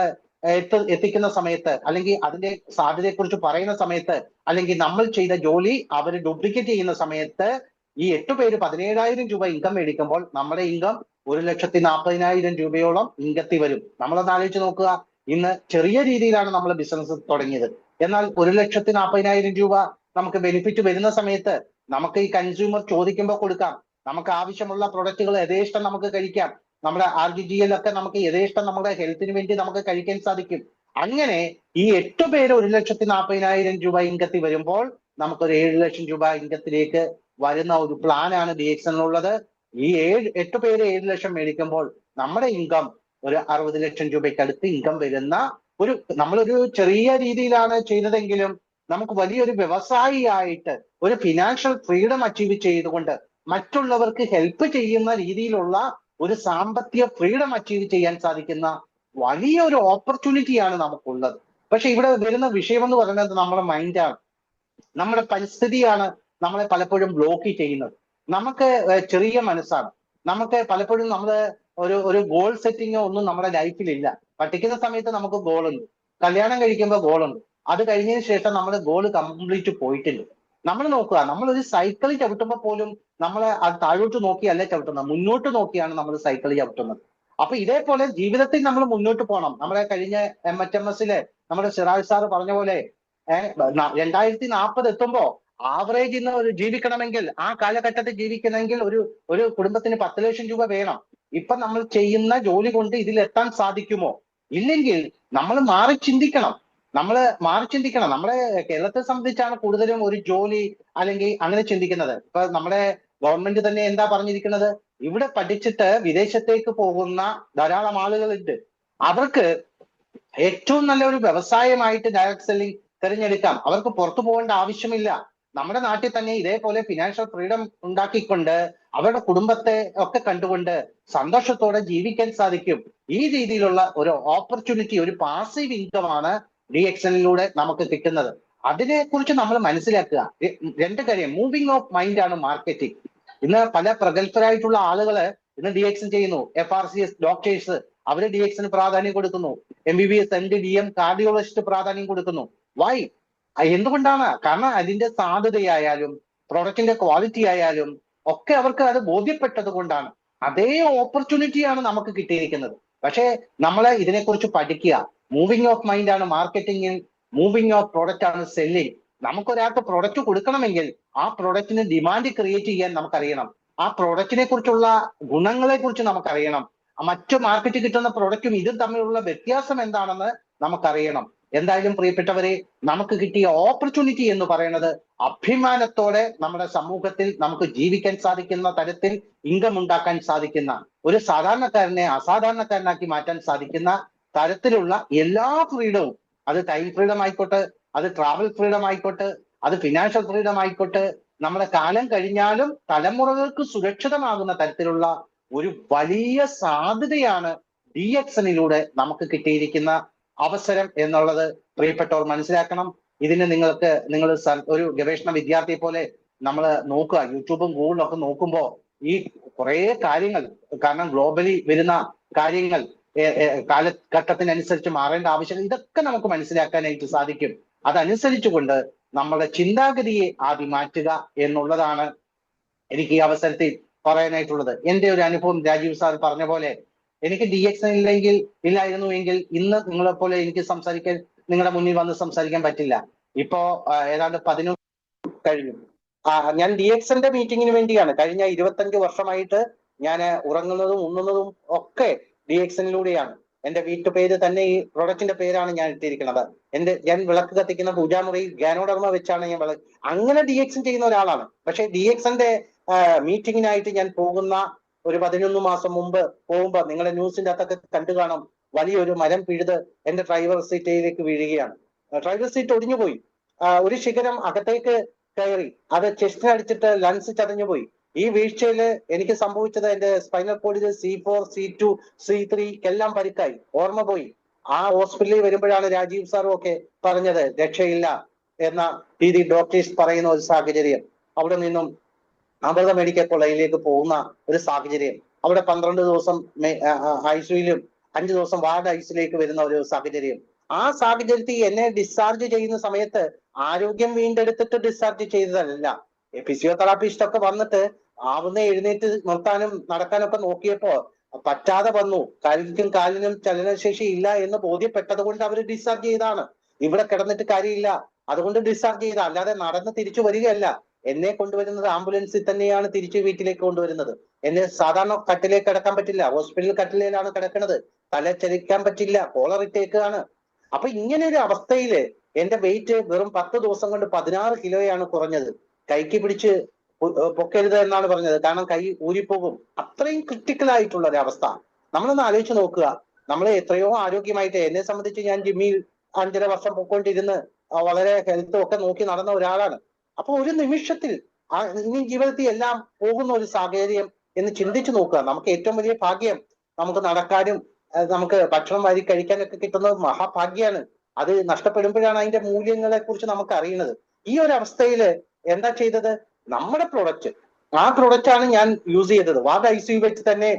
എത്തിക്കുന്ന സമയത്ത്, അല്ലെങ്കിൽ അതിന്റെ സാധ്യതയെക്കുറിച്ച് പറയുന്ന സമയത്ത്, അല്ലെങ്കിൽ നമ്മൾ ചെയ്ത ജോലി അവർ ഡ്യൂപ്ലിക്കേറ്റ് ചെയ്യുന്ന സമയത്ത് ഈ 8 പേര് 17,000 രൂപ ഇൻകം മേടിക്കുമ്പോൾ നമ്മുടെ ഇൻകം 1,40,000 രൂപയോളം ഇൻകത്തി വരും. നമ്മളൊന്ന് ആലോചിച്ച് നോക്കുക. ഇന്ന് ചെറിയ രീതിയിലാണ് നമ്മൾ ബിസിനസ് തുടങ്ങിയത്. എന്നാൽ 1,40,000 രൂപ നമുക്ക് ബെനിഫിറ്റ് വരുന്ന സമയത്ത് നമുക്ക് ഈ കൺസ്യൂമർ ചോദിക്കുമ്പോൾ കൊടുക്കാം. നമുക്ക് ആവശ്യമുള്ള പ്രൊഡക്റ്റുകൾ യഥേഷ്ടം നമുക്ക് കഴിക്കാം. നമ്മുടെ RGGL ഒക്കെ നമുക്ക് യഥേഷ്ടം നമ്മുടെ ഹെൽത്തിന് വേണ്ടി നമുക്ക് കഴിക്കാൻ സാധിക്കും. അങ്ങനെ ഈ 8 പേര് 1,40,000 രൂപ ഇൻകത്തി വരുമ്പോൾ നമുക്കൊരു 7 ലക്ഷം രൂപ ഇൻകത്തിലേക്ക് വരുന്ന ഒരു പ്ലാനാണ് DXN-നുള്ളത്. ഈ 8 പേര് 7 ലക്ഷം മേടിക്കുമ്പോൾ നമ്മുടെ ഇൻകം ഒരു 60 ലക്ഷം രൂപയ്ക്കടുത്ത് ഇൻകം വരുന്ന നമ്മളൊരു ചെറിയ രീതിയിലാണ് ചെയ്തതെങ്കിലും നമുക്ക് വലിയൊരു വ്യവസായിയായിട്ട് ഒരു ഫിനാൻഷ്യൽ ഫ്രീഡം അച്ചീവ് ചെയ്തുകൊണ്ട് മറ്റുള്ളവർക്ക് ഹെൽപ്പ് ചെയ്യുന്ന രീതിയിലുള്ള ഒരു സാമ്പത്തിക ഫ്രീഡം അച്ചീവ് ചെയ്യാൻ സാധിക്കുന്ന വലിയൊരു ഓപ്പർച്യൂണിറ്റിയാണ് നമുക്കുള്ളത്. പക്ഷെ ഇവിടെ വരുന്ന വിഷയം എന്ന് പറയുന്നത് നമ്മുടെ മൈൻഡാണ്, നമ്മുടെ പരിസ്ഥിതിയാണ് നമ്മളെ പലപ്പോഴും ബ്ലോക്ക് ചെയ്യുന്നത്. നമുക്ക് ചെറിയ മനസ്സാണ്, നമുക്ക് പലപ്പോഴും നമ്മൾ ഒരു ഗോൾ സെറ്റിങ്ങോ ഒന്നും നമ്മുടെ ലൈഫിലില്ല. പഠിക്കുന്ന സമയത്ത് നമുക്ക് ഗോളുണ്ട്, കല്യാണം കഴിക്കുമ്പോൾ ഗോളുണ്ട്, അത് കഴിഞ്ഞതിന് ശേഷം നമ്മൾ ഗോൾ കംപ്ലീറ്റ് പോയിട്ടില്ല. നമ്മൾ നോക്കുക, നമ്മളൊരു സൈക്കിൾ ചവിട്ടുമ്പോൾ പോലും നമ്മൾ അത് താഴോട്ട് നോക്കിയല്ല ചവിട്ടുന്നത്, മുന്നോട്ട് നോക്കിയാണ് നമ്മൾ സൈക്കിൾ ചവിട്ടുന്നത്. അപ്പൊ ഇതേപോലെ ജീവിതത്തിൽ നമ്മൾ മുന്നോട്ട് പോകണം. നമ്മളെ കഴിഞ്ഞ MHMS നമ്മുടെ സിറാജ് സാറ് പറഞ്ഞ പോലെ 2040 എത്തുമ്പോ ആവറേജ് ഇന്ന് ഒരു ജീവിക്കണമെങ്കിൽ, ആ കാലഘട്ടത്തിൽ ജീവിക്കണമെങ്കിൽ ഒരു കുടുംബത്തിന് 10 ലക്ഷം രൂപ വേണം. ഇപ്പൊ നമ്മൾ ചെയ്യുന്ന ജോലി കൊണ്ട് ഇതിലെത്താൻ സാധിക്കുമോ? ഇല്ലെങ്കിൽ നമ്മൾ മാറി ചിന്തിക്കണം. നമ്മളെ കേരളത്തെ സംബന്ധിച്ചാണ് കൂടുതലും ഒരു ജോലി അല്ലെങ്കിൽ അങ്ങനെ ചിന്തിക്കുന്നത്. ഇപ്പൊ നമ്മുടെ ഗവൺമെന്റ് തന്നെ എന്താ പറഞ്ഞിരിക്കുന്നത്, ഇവിടെ പഠിച്ചിട്ട് വിദേശത്തേക്ക് പോകുന്ന ധാരാളം ആളുകളുണ്ട്. അവർക്ക് ഏറ്റവും നല്ല ഒരു വ്യവസായമായിട്ട് ഡയറക്ട് സെല്ലിംഗ് തിരഞ്ഞെടുക്കാം. അവർക്ക് പുറത്തു പോകേണ്ട ആവശ്യമില്ല. നമ്മുടെ നാട്ടിൽ തന്നെ ഇതേപോലെ ഫിനാൻഷ്യൽ ഫ്രീഡം ഉണ്ടാക്കിക്കൊണ്ട് അവരുടെ കുടുംബത്തെ ഒക്കെ കണ്ടുകൊണ്ട് സന്തോഷത്തോടെ ജീവിക്കാൻ സാധിക്കും. ഈ രീതിയിലുള്ള ഒരു ഓപ്പർച്യൂണിറ്റി, ഒരു പാസീവ് ഇൻകമാണ് DXNലൂടെ നമുക്ക് കിട്ടുന്നത്. അതിനെക്കുറിച്ച് നമ്മൾ മനസ്സിലാക്കുക. രണ്ട് കാര്യം, മൂവിങ് ഓഫ് മൈൻഡ് ആണ് മാർക്കറ്റിംഗ്. ഇന്ന് പല പ്രഗത്ഭരായിട്ടുള്ള ആളുകള് ഇന്ന് DXN ചെയ്യുന്നു. FRCS ഡോക്ടേഴ്സ് അവര് DXN പ്രാധാന്യം കൊടുക്കുന്നു. MBBS MD DM കാർഡിയോളജിസ്റ്റ് പ്രാധാന്യം കൊടുക്കുന്നു. വൈ? എന്തുകൊണ്ടാണ്? കാരണം അതിന്റെ സാധ്യതയായാലും പ്രൊഡക്റ്റിന്റെ ക്വാളിറ്റി ആയാലും ഒക്കെ അവർക്ക് അത് ബോധ്യപ്പെട്ടത് കൊണ്ടാണ്. അതേ ഓപ്പർച്യൂണിറ്റിയാണ് നമുക്ക് കിട്ടിയിരിക്കുന്നത്. പക്ഷേ നമ്മളെ ഇതിനെക്കുറിച്ച് പഠിക്കുക. മൂവിങ് ഓഫ് മൈൻഡ് ആണ് മാർക്കറ്റിംഗിൽ, മൂവിങ് ഓഫ് പ്രൊഡക്റ്റ് ആണ് സെല്ലിംഗ്. നമുക്കൊരാൾക്ക് പ്രൊഡക്റ്റ് കൊടുക്കണമെങ്കിൽ ആ പ്രൊഡക്റ്റിന് ഡിമാൻഡ് ക്രിയേറ്റ് ചെയ്യാൻ നമുക്കറിയണം. ആ പ്രൊഡക്റ്റിനെ കുറിച്ചുള്ള ഗുണങ്ങളെ കുറിച്ച് നമുക്കറിയണം. മറ്റു മാർക്കറ്റിൽ കിട്ടുന്ന പ്രൊഡക്റ്റും ഇതും തമ്മിലുള്ള വ്യത്യാസം എന്താണെന്ന് നമുക്കറിയണം. എന്തായാലും പ്രിയപ്പെട്ടവരെ, നമുക്ക് കിട്ടിയ ഓപ്പർച്യൂണിറ്റി എന്ന് പറയുന്നത് അഭിമാനത്തോടെ നമ്മുടെ സമൂഹത്തിൽ നമുക്ക് ജീവിക്കാൻ സാധിക്കുന്ന തരത്തിൽ ഇൻകം ഉണ്ടാക്കാൻ സാധിക്കുന്ന, ഒരു സാധാരണക്കാരനെ അസാധാരണക്കാരനാക്കി മാറ്റാൻ സാധിക്കുന്ന തരത്തിലുള്ള എല്ലാ ഫ്രീഡവും, അത് ടൈം ഫ്രീഡം ആയിക്കോട്ടെ, അത് ട്രാവൽ ഫ്രീഡം ആയിക്കോട്ടെ, അത് ഫിനാൻഷ്യൽ ഫ്രീഡം ആയിക്കോട്ടെ, നമ്മുടെ കാലം കഴിഞ്ഞാലും തലമുറകൾക്ക് സുരക്ഷിതമാകുന്ന തരത്തിലുള്ള ഒരു വലിയ സാധ്യതയാണ് DXNലൂടെ നമുക്ക് കിട്ടിയിരിക്കുന്ന അവസരം എന്നുള്ളത് പ്രിയപ്പെട്ടവർ മനസ്സിലാക്കണം. ഇതിന് നിങ്ങൾ ഒരു ഗവേഷണ വിദ്യാർത്ഥിയെ പോലെ നമ്മൾ നോക്കുക, യൂട്യൂബും ഗൂഗിളും ഒക്കെ നോക്കുമ്പോൾ ഈ കുറെ കാര്യങ്ങൾ, കാരണം ഗ്ലോബലി വരുന്ന കാര്യങ്ങൾ, കാലഘട്ടത്തിനനുസരിച്ച് മാറേണ്ട ആവശ്യം, ഇതൊക്കെ നമുക്ക് മനസ്സിലാക്കാനായിട്ട് സാധിക്കും. അതനുസരിച്ചുകൊണ്ട് നമ്മുടെ ചിന്താഗതിയെ ആദ്യം മാറ്റുക എന്നുള്ളതാണ് എനിക്ക് ഈ അവസരത്തിൽ പറയാനായിട്ടുള്ളത്. എന്റെ ഒരു അനുഭവം രാജീവ് സാർ പറഞ്ഞ പോലെ, എനിക്ക് DXN ഇല്ലായിരുന്നു എങ്കിൽ ഇന്ന് നിങ്ങളെ പോലെ എനിക്ക് സംസാരിക്കാൻ, നിങ്ങളുടെ മുന്നിൽ വന്ന് സംസാരിക്കാൻ പറ്റില്ല. ഇപ്പോ ഏതാണ്ട് 11 കഴിഞ്ഞു. ഞാൻ DXNന്റെ മീറ്റിങ്ങിന് വേണ്ടിയാണ് കഴിഞ്ഞ 25 വർഷമായിട്ട് ഞാൻ ഉറങ്ങുന്നതും ഉണ്ണുന്നതും ഒക്കെ DXNലൂടെയാണ്. എന്റെ വീട്ടുപേര് തന്നെ ഈ പ്രൊഡക്റ്റിന്റെ പേരാണ് ഞാൻ ഇട്ടിരിക്കുന്നത്. ഞാൻ വിളക്ക് കത്തിക്കുന്ന പൂജാമുറി ഗ്യാനോഡർമ വെച്ചാണ് ഞാൻ അങ്ങനെ DXN ചെയ്യുന്ന ഒരാളാണ്. പക്ഷെ DXNന്റെ മീറ്റിങ്ങിനായിട്ട് ഞാൻ പോകുന്ന ഒരു 11 മാസം മുമ്പ് പോകുമ്പോ നിങ്ങളുടെ ന്യൂസിന്റെ അകത്തൊക്കെ കണ്ടു കാണാം, വലിയൊരു മരം പിഴുത് എന്റെ ഡ്രൈവർ സീറ്റിലേക്ക് വീഴുകയാണ്. ഡ്രൈവർ സീറ്റ് ഒടിഞ്ഞുപോയി. ഒരു ശിഖരം അകത്തേക്ക് കയറി, അത് ചെസ്റ്റിനടിച്ചിട്ട് ലങ്സ് ചതഞ്ഞുപോയി. ഈ വീഴ്ചയിൽ എനിക്ക് സംഭവിച്ചത് എന്റെ സ്പൈനൽ കോഡിൽ C4, C2, C3 എല്ലാം പരിക്കായി, ഓർമ്മ പോയി. ആ ഹോസ്പിറ്റലിൽ വരുമ്പോഴാണ് രാജീവ് സാറും ഒക്കെ പറഞ്ഞത് രക്ഷയില്ല എന്ന രീതി ഡോക്ടേഴ്സ് പറയുന്ന ഒരു സാഹചര്യം. അവിടെ നിന്നും അമൃത മെഡിക്കൽ കോളേജിലേക്ക് പോകുന്ന ഒരു സാഹചര്യം, അവിടെ 12 ദിവസം ICUയിലും 5 ദിവസം വാർഡ് ICUയിലേക്ക് വരുന്ന ഒരു സാഹചര്യം. ആ സാഹചര്യത്തിൽ എന്നെ ഡിസ്ചാർജ് ചെയ്യുന്ന സമയത്ത് ആരോഗ്യം വീണ്ടെടുത്തിട്ട് ഡിസ്ചാർജ് ചെയ്തതല്ല. ഫിസിയോതെറാപ്പിസ്റ്റ് ഒക്കെ വന്നിട്ട് എഴുന്നേറ്റ് നിർത്താനും നടക്കാനൊക്കെ നോക്കിയപ്പോ പറ്റാതെ വന്നു. കാലിനും ചലനശേഷി ഇല്ല എന്ന് ബോധ്യപ്പെട്ടത് കൊണ്ട് അവർ ഡിസ്ചാർജ് ചെയ്താണ്. ഇവിടെ കിടന്നിട്ട് കാര്യമില്ല, അതുകൊണ്ട് ഡിസ്ചാർജ് ചെയ്ത, അല്ലാതെ നടന്ന് തിരിച്ചു വരികയല്ല. എന്നെ കൊണ്ടുവരുന്നത് ആംബുലൻസിൽ തന്നെയാണ് തിരിച്ചു വീട്ടിലേക്ക് കൊണ്ടുവരുന്നത്. എന്നെ സാധാരണ കട്ടിലേക്ക് കിടക്കാൻ പറ്റില്ല, ഹോസ്പിറ്റൽ കട്ടിലേലാണ് കിടക്കുന്നത്, തല ചലിക്കാൻ പറ്റില്ല, കോളറിട്ടേക്കാണ്. അപ്പൊ ഇങ്ങനെ ഒരു അവസ്ഥയില് എന്റെ വെയിറ്റ് വെറും 10 ദിവസം കൊണ്ട് 16 കിലോയാണ് കുറഞ്ഞത്. കൈക്ക് പിടിച്ച് പൊക്കരുത് എന്നാണ് പറഞ്ഞത്, കാരണം കൈ ഊരിപ്പോകും. അത്രയും ക്രിട്ടിക്കൽ ആയിട്ടുള്ള ഒരു അവസ്ഥ. നമ്മളൊന്ന് ആലോചിച്ച് നോക്കുക. നമ്മൾ എത്രയോ ആരോഗ്യമായിട്ട്, എന്നെ സംബന്ധിച്ച് ഞാൻ ജിമ്മിൽ 5.5 വർഷം പൊക്കൊണ്ടിരുന്ന് വളരെ ഹെൽത്തും ഒക്കെ നോക്കി നടന്ന ഒരാളാണ്. അപ്പൊ ഒരു നിമിഷത്തിൽ ഇനി ജീവിതത്തിൽ എല്ലാം പോകുന്ന ഒരു സാഹചര്യം എന്ന് ചിന്തിച്ചു നോക്കുക. നമുക്ക് ഏറ്റവും വലിയ ഭാഗ്യം നമുക്ക് നടക്കാനും നമുക്ക് ഭക്ഷണം വാരി കഴിക്കാനൊക്കെ കിട്ടുന്നത് മഹാഭാഗ്യാണ്. അത് നഷ്ടപ്പെടുമ്പോഴാണ് അതിന്റെ മൂല്യങ്ങളെ കുറിച്ച് നമുക്ക് അറിയുന്നത്. ഈ ഒരു അവസ്ഥയിൽ എന്താ ചെയ്തത്? നമ്മുടെ പ്രൊഡക്റ്റ്, ആ പ്രൊഡക്റ്റ് ആണ് ഞാൻ യൂസ് ചെയ്തത്. വാർഡ് ICU വെച്ച് തന്നെ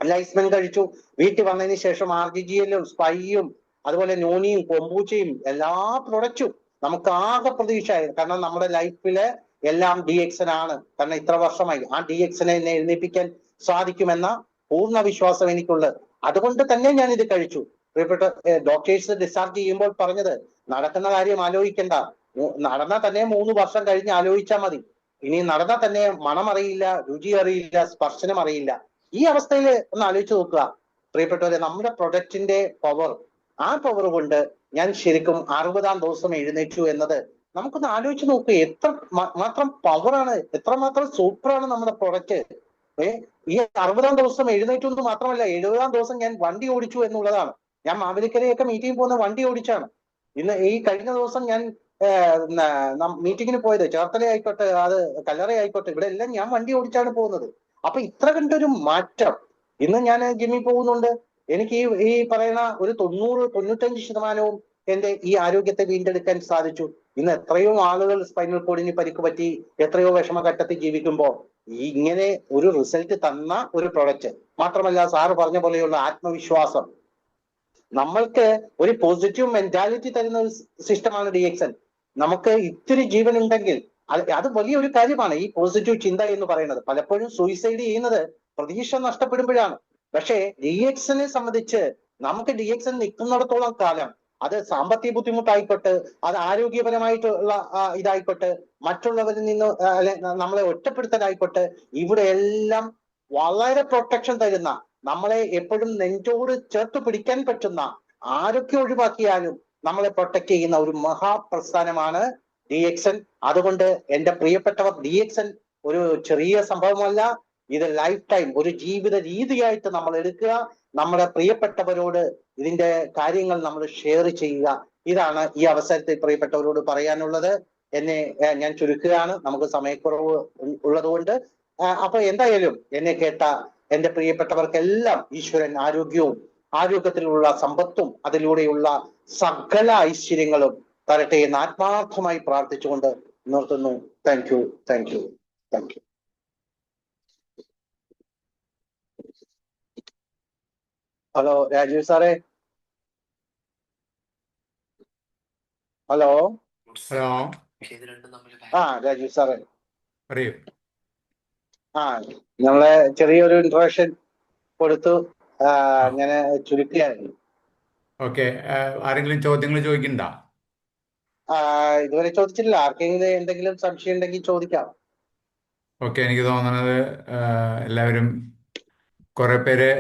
ലൈസ്മെൻ കഴിച്ചു. വീട്ടിൽ വന്നതിന് ശേഷം RGGL-ഉം സ്പൈയും അതുപോലെ നോനിയും കൊമ്പൂച്ചയും എല്ലാ പ്രൊഡക്റ്റും നമുക്ക് ആകെ പ്രതീക്ഷയായിരുന്നു. കാരണം നമ്മുടെ ലൈഫില് എല്ലാം DXN ആണ്. കാരണം ഇത്ര വർഷമായി ആ DXN-നെ എന്നെ എഴുന്നേൽപ്പിക്കാൻ സാധിക്കുമെന്ന പൂർണ്ണ വിശ്വാസം എനിക്കുള്ളത്. അതുകൊണ്ട് തന്നെ ഞാൻ ഇത് കഴിച്ചു. പ്രിയപ്പെട്ട ഡോക്ടേഴ്സ് ഡിസ്ചാർജ് ചെയ്യുമ്പോൾ പറഞ്ഞത്, നടക്കുന്ന കാര്യം ആലോചിക്കണ്ട, നടന്നാൽ തന്നെ 3 വർഷം കഴിഞ്ഞ് ആലോചിച്ചാൽ മതി. ഇനി നടന്നാൽ തന്നെ മണം അറിയില്ല, രുചി അറിയില്ല, സ്പർശനം അറിയില്ല. ഈ അവസ്ഥയിൽ ഒന്ന് ആലോചിച്ച് നോക്കുക പ്രിയപ്പെട്ടവരെ, നമ്മുടെ പ്രൊഡക്റ്റിന്റെ പവർ. ആ പവർ കൊണ്ട് ഞാൻ ശരിക്കും 60-ാം ദിവസം എഴുന്നേറ്റു എന്നത് നമുക്കൊന്ന് ആലോചിച്ച് നോക്കുക. എത്ര മാത്രം പവറാണ്, എത്രമാത്രം സൂപ്പറാണ് നമ്മുടെ പ്രൊഡക്റ്റ്. ഈ 60-ാം ദിവസം എഴുന്നേറ്റു എന്ന് മാത്രമല്ല, 70-ാം ദിവസം ഞാൻ വണ്ടി ഓടിച്ചു എന്നുള്ളതാണ്. ഞാൻ മാവേലിക്കരയൊക്കെ മീറ്റിംഗ് പോകുന്ന വണ്ടി ഓടിച്ചാണ്. ഇന്ന് ഈ കഴിഞ്ഞ ദിവസം ഞാൻ മീറ്റിങ്ങിന് പോയത് ചേർത്തല ആയിക്കോട്ടെ, അത് കല്ലറ ആയിക്കോട്ടെ, ഇവിടെ എല്ലാം ഞാൻ വണ്ടി ഓടിച്ചാണ് പോകുന്നത്. അപ്പൊ ഇത്ര കണ്ടൊരു മാറ്റം. ഇന്ന് ഞാൻ ജിമ്മിൽ പോകുന്നുണ്ട്. എനിക്ക് ഈ പറയുന്ന ഒരു 90-95% എന്റെ ഈ ആരോഗ്യത്തെ വീണ്ടെടുക്കാൻ സാധിച്ചു. ഇന്ന് എത്രയോ ആളുകൾ സ്പൈനൽ കോഡിന് പരിക്ക് പറ്റി എത്രയോ വിഷമഘട്ടത്തിൽ ജീവിക്കുമ്പോൾ ഇങ്ങനെ ഒരു റിസൾട്ട് തന്ന ഒരു പ്രൊഡക്റ്റ് മാത്രമല്ല, സാറ് പറഞ്ഞ പോലെയുള്ള ആത്മവിശ്വാസം, നമ്മൾക്ക് ഒരു പോസിറ്റീവ് മെന്റാലിറ്റി തരുന്ന ഒരു സിസ്റ്റമാണ് DXN. നമുക്ക് ഇത്തിരി ജീവൻ ഉണ്ടെങ്കിൽ അത് വലിയൊരു കാര്യമാണ്. ഈ പോസിറ്റീവ് ചിന്ത എന്ന് പറയുന്നത് പലപ്പോഴും സൂയിസൈഡ് ചെയ്യുന്നത് പ്രതീക്ഷ നഷ്ടപ്പെടുമ്പോഴാണ്. പക്ഷേ DXN-നെ സംബന്ധിച്ച് നമുക്ക് DXN നിൽക്കുന്നിടത്തോളം കാലം, അത് സാമ്പത്തിക ബുദ്ധിമുട്ടായിക്കോട്ടെ, അത് ആരോഗ്യപരമായിട്ടുള്ള ഇതായിക്കോട്ടെ, മറ്റുള്ളവരിൽ നിന്ന് നമ്മളെ ഒറ്റപ്പെടുത്തലായിക്കോട്ടെ, ഇവിടെ എല്ലാം വളരെ പ്രൊട്ടക്ഷൻ തരുന്ന, നമ്മളെ എപ്പോഴും നെഞ്ചോട് ചേർത്ത് പിടിക്കാൻ പറ്റുന്ന, ആരൊക്കെ ഒഴിവാക്കിയാലും നമ്മളെ പ്രൊട്ടക്ട് ചെയ്യുന്ന ഒരു മഹാപ്രസ്ഥാനമാണ് DXN. അതുകൊണ്ട് എന്റെ പ്രിയപ്പെട്ടവർ, DXN ഒരു ചെറിയ സംഭവമല്ല. ഇത് ലൈഫ് ടൈം ഒരു ജീവിത രീതിയായിട്ട് നമ്മൾ എടുക്കുക. നമ്മുടെ പ്രിയപ്പെട്ടവരോട് ഇതിന്റെ കാര്യങ്ങൾ നമ്മൾ ഷെയർ ചെയ്യുക. ഇതാണ് ഈ അവസരത്തിൽ പ്രിയപ്പെട്ടവരോട് പറയാനുള്ളത്. ഞാൻ ചുരുക്കുകയാണ്, നമുക്ക് സമയക്കുറവ് ഉള്ളതുകൊണ്ട്. അപ്പൊ എന്തായാലും എന്നെ കേട്ട എന്റെ പ്രിയപ്പെട്ടവർക്കെല്ലാം ഈശ്വരൻ ആരോഗ്യത്തിലുള്ള സമ്പത്തും അതിലൂടെയുള്ള സകല ഐശ്വര്യങ്ങളും തരട്ടെ എന്ന് ആത്മാർത്ഥമായി പ്രാർത്ഥിച്ചുകൊണ്ട് നിർത്തുന്നു. Thank you, thank you, thank you. Hello Rajeev സാറേ. ഹലോ. ഹലോ, രാജീവ് സാറേ പറയൂ. നമ്മളെ ചെറിയൊരു ഇൻട്രൊഡക്ഷൻ കൊടുത്തു. ഞാൻ ചുരുക്കുകയായിരുന്നു. ഓക്കെ, ആരെങ്കിലും ചോദ്യങ്ങൾ ചോദിക്കണ്ട? ഇതുവരെ ചോദിച്ചിട്ടില്ല. ആർക്കെങ്കിലും എന്തെങ്കിലും സംശയം ഉണ്ടെങ്കിൽ ചോദിക്കാം. ഓക്കെ, എനിക്ക് തോന്നുന്നത് എല്ലാവരും കുറെ പേര്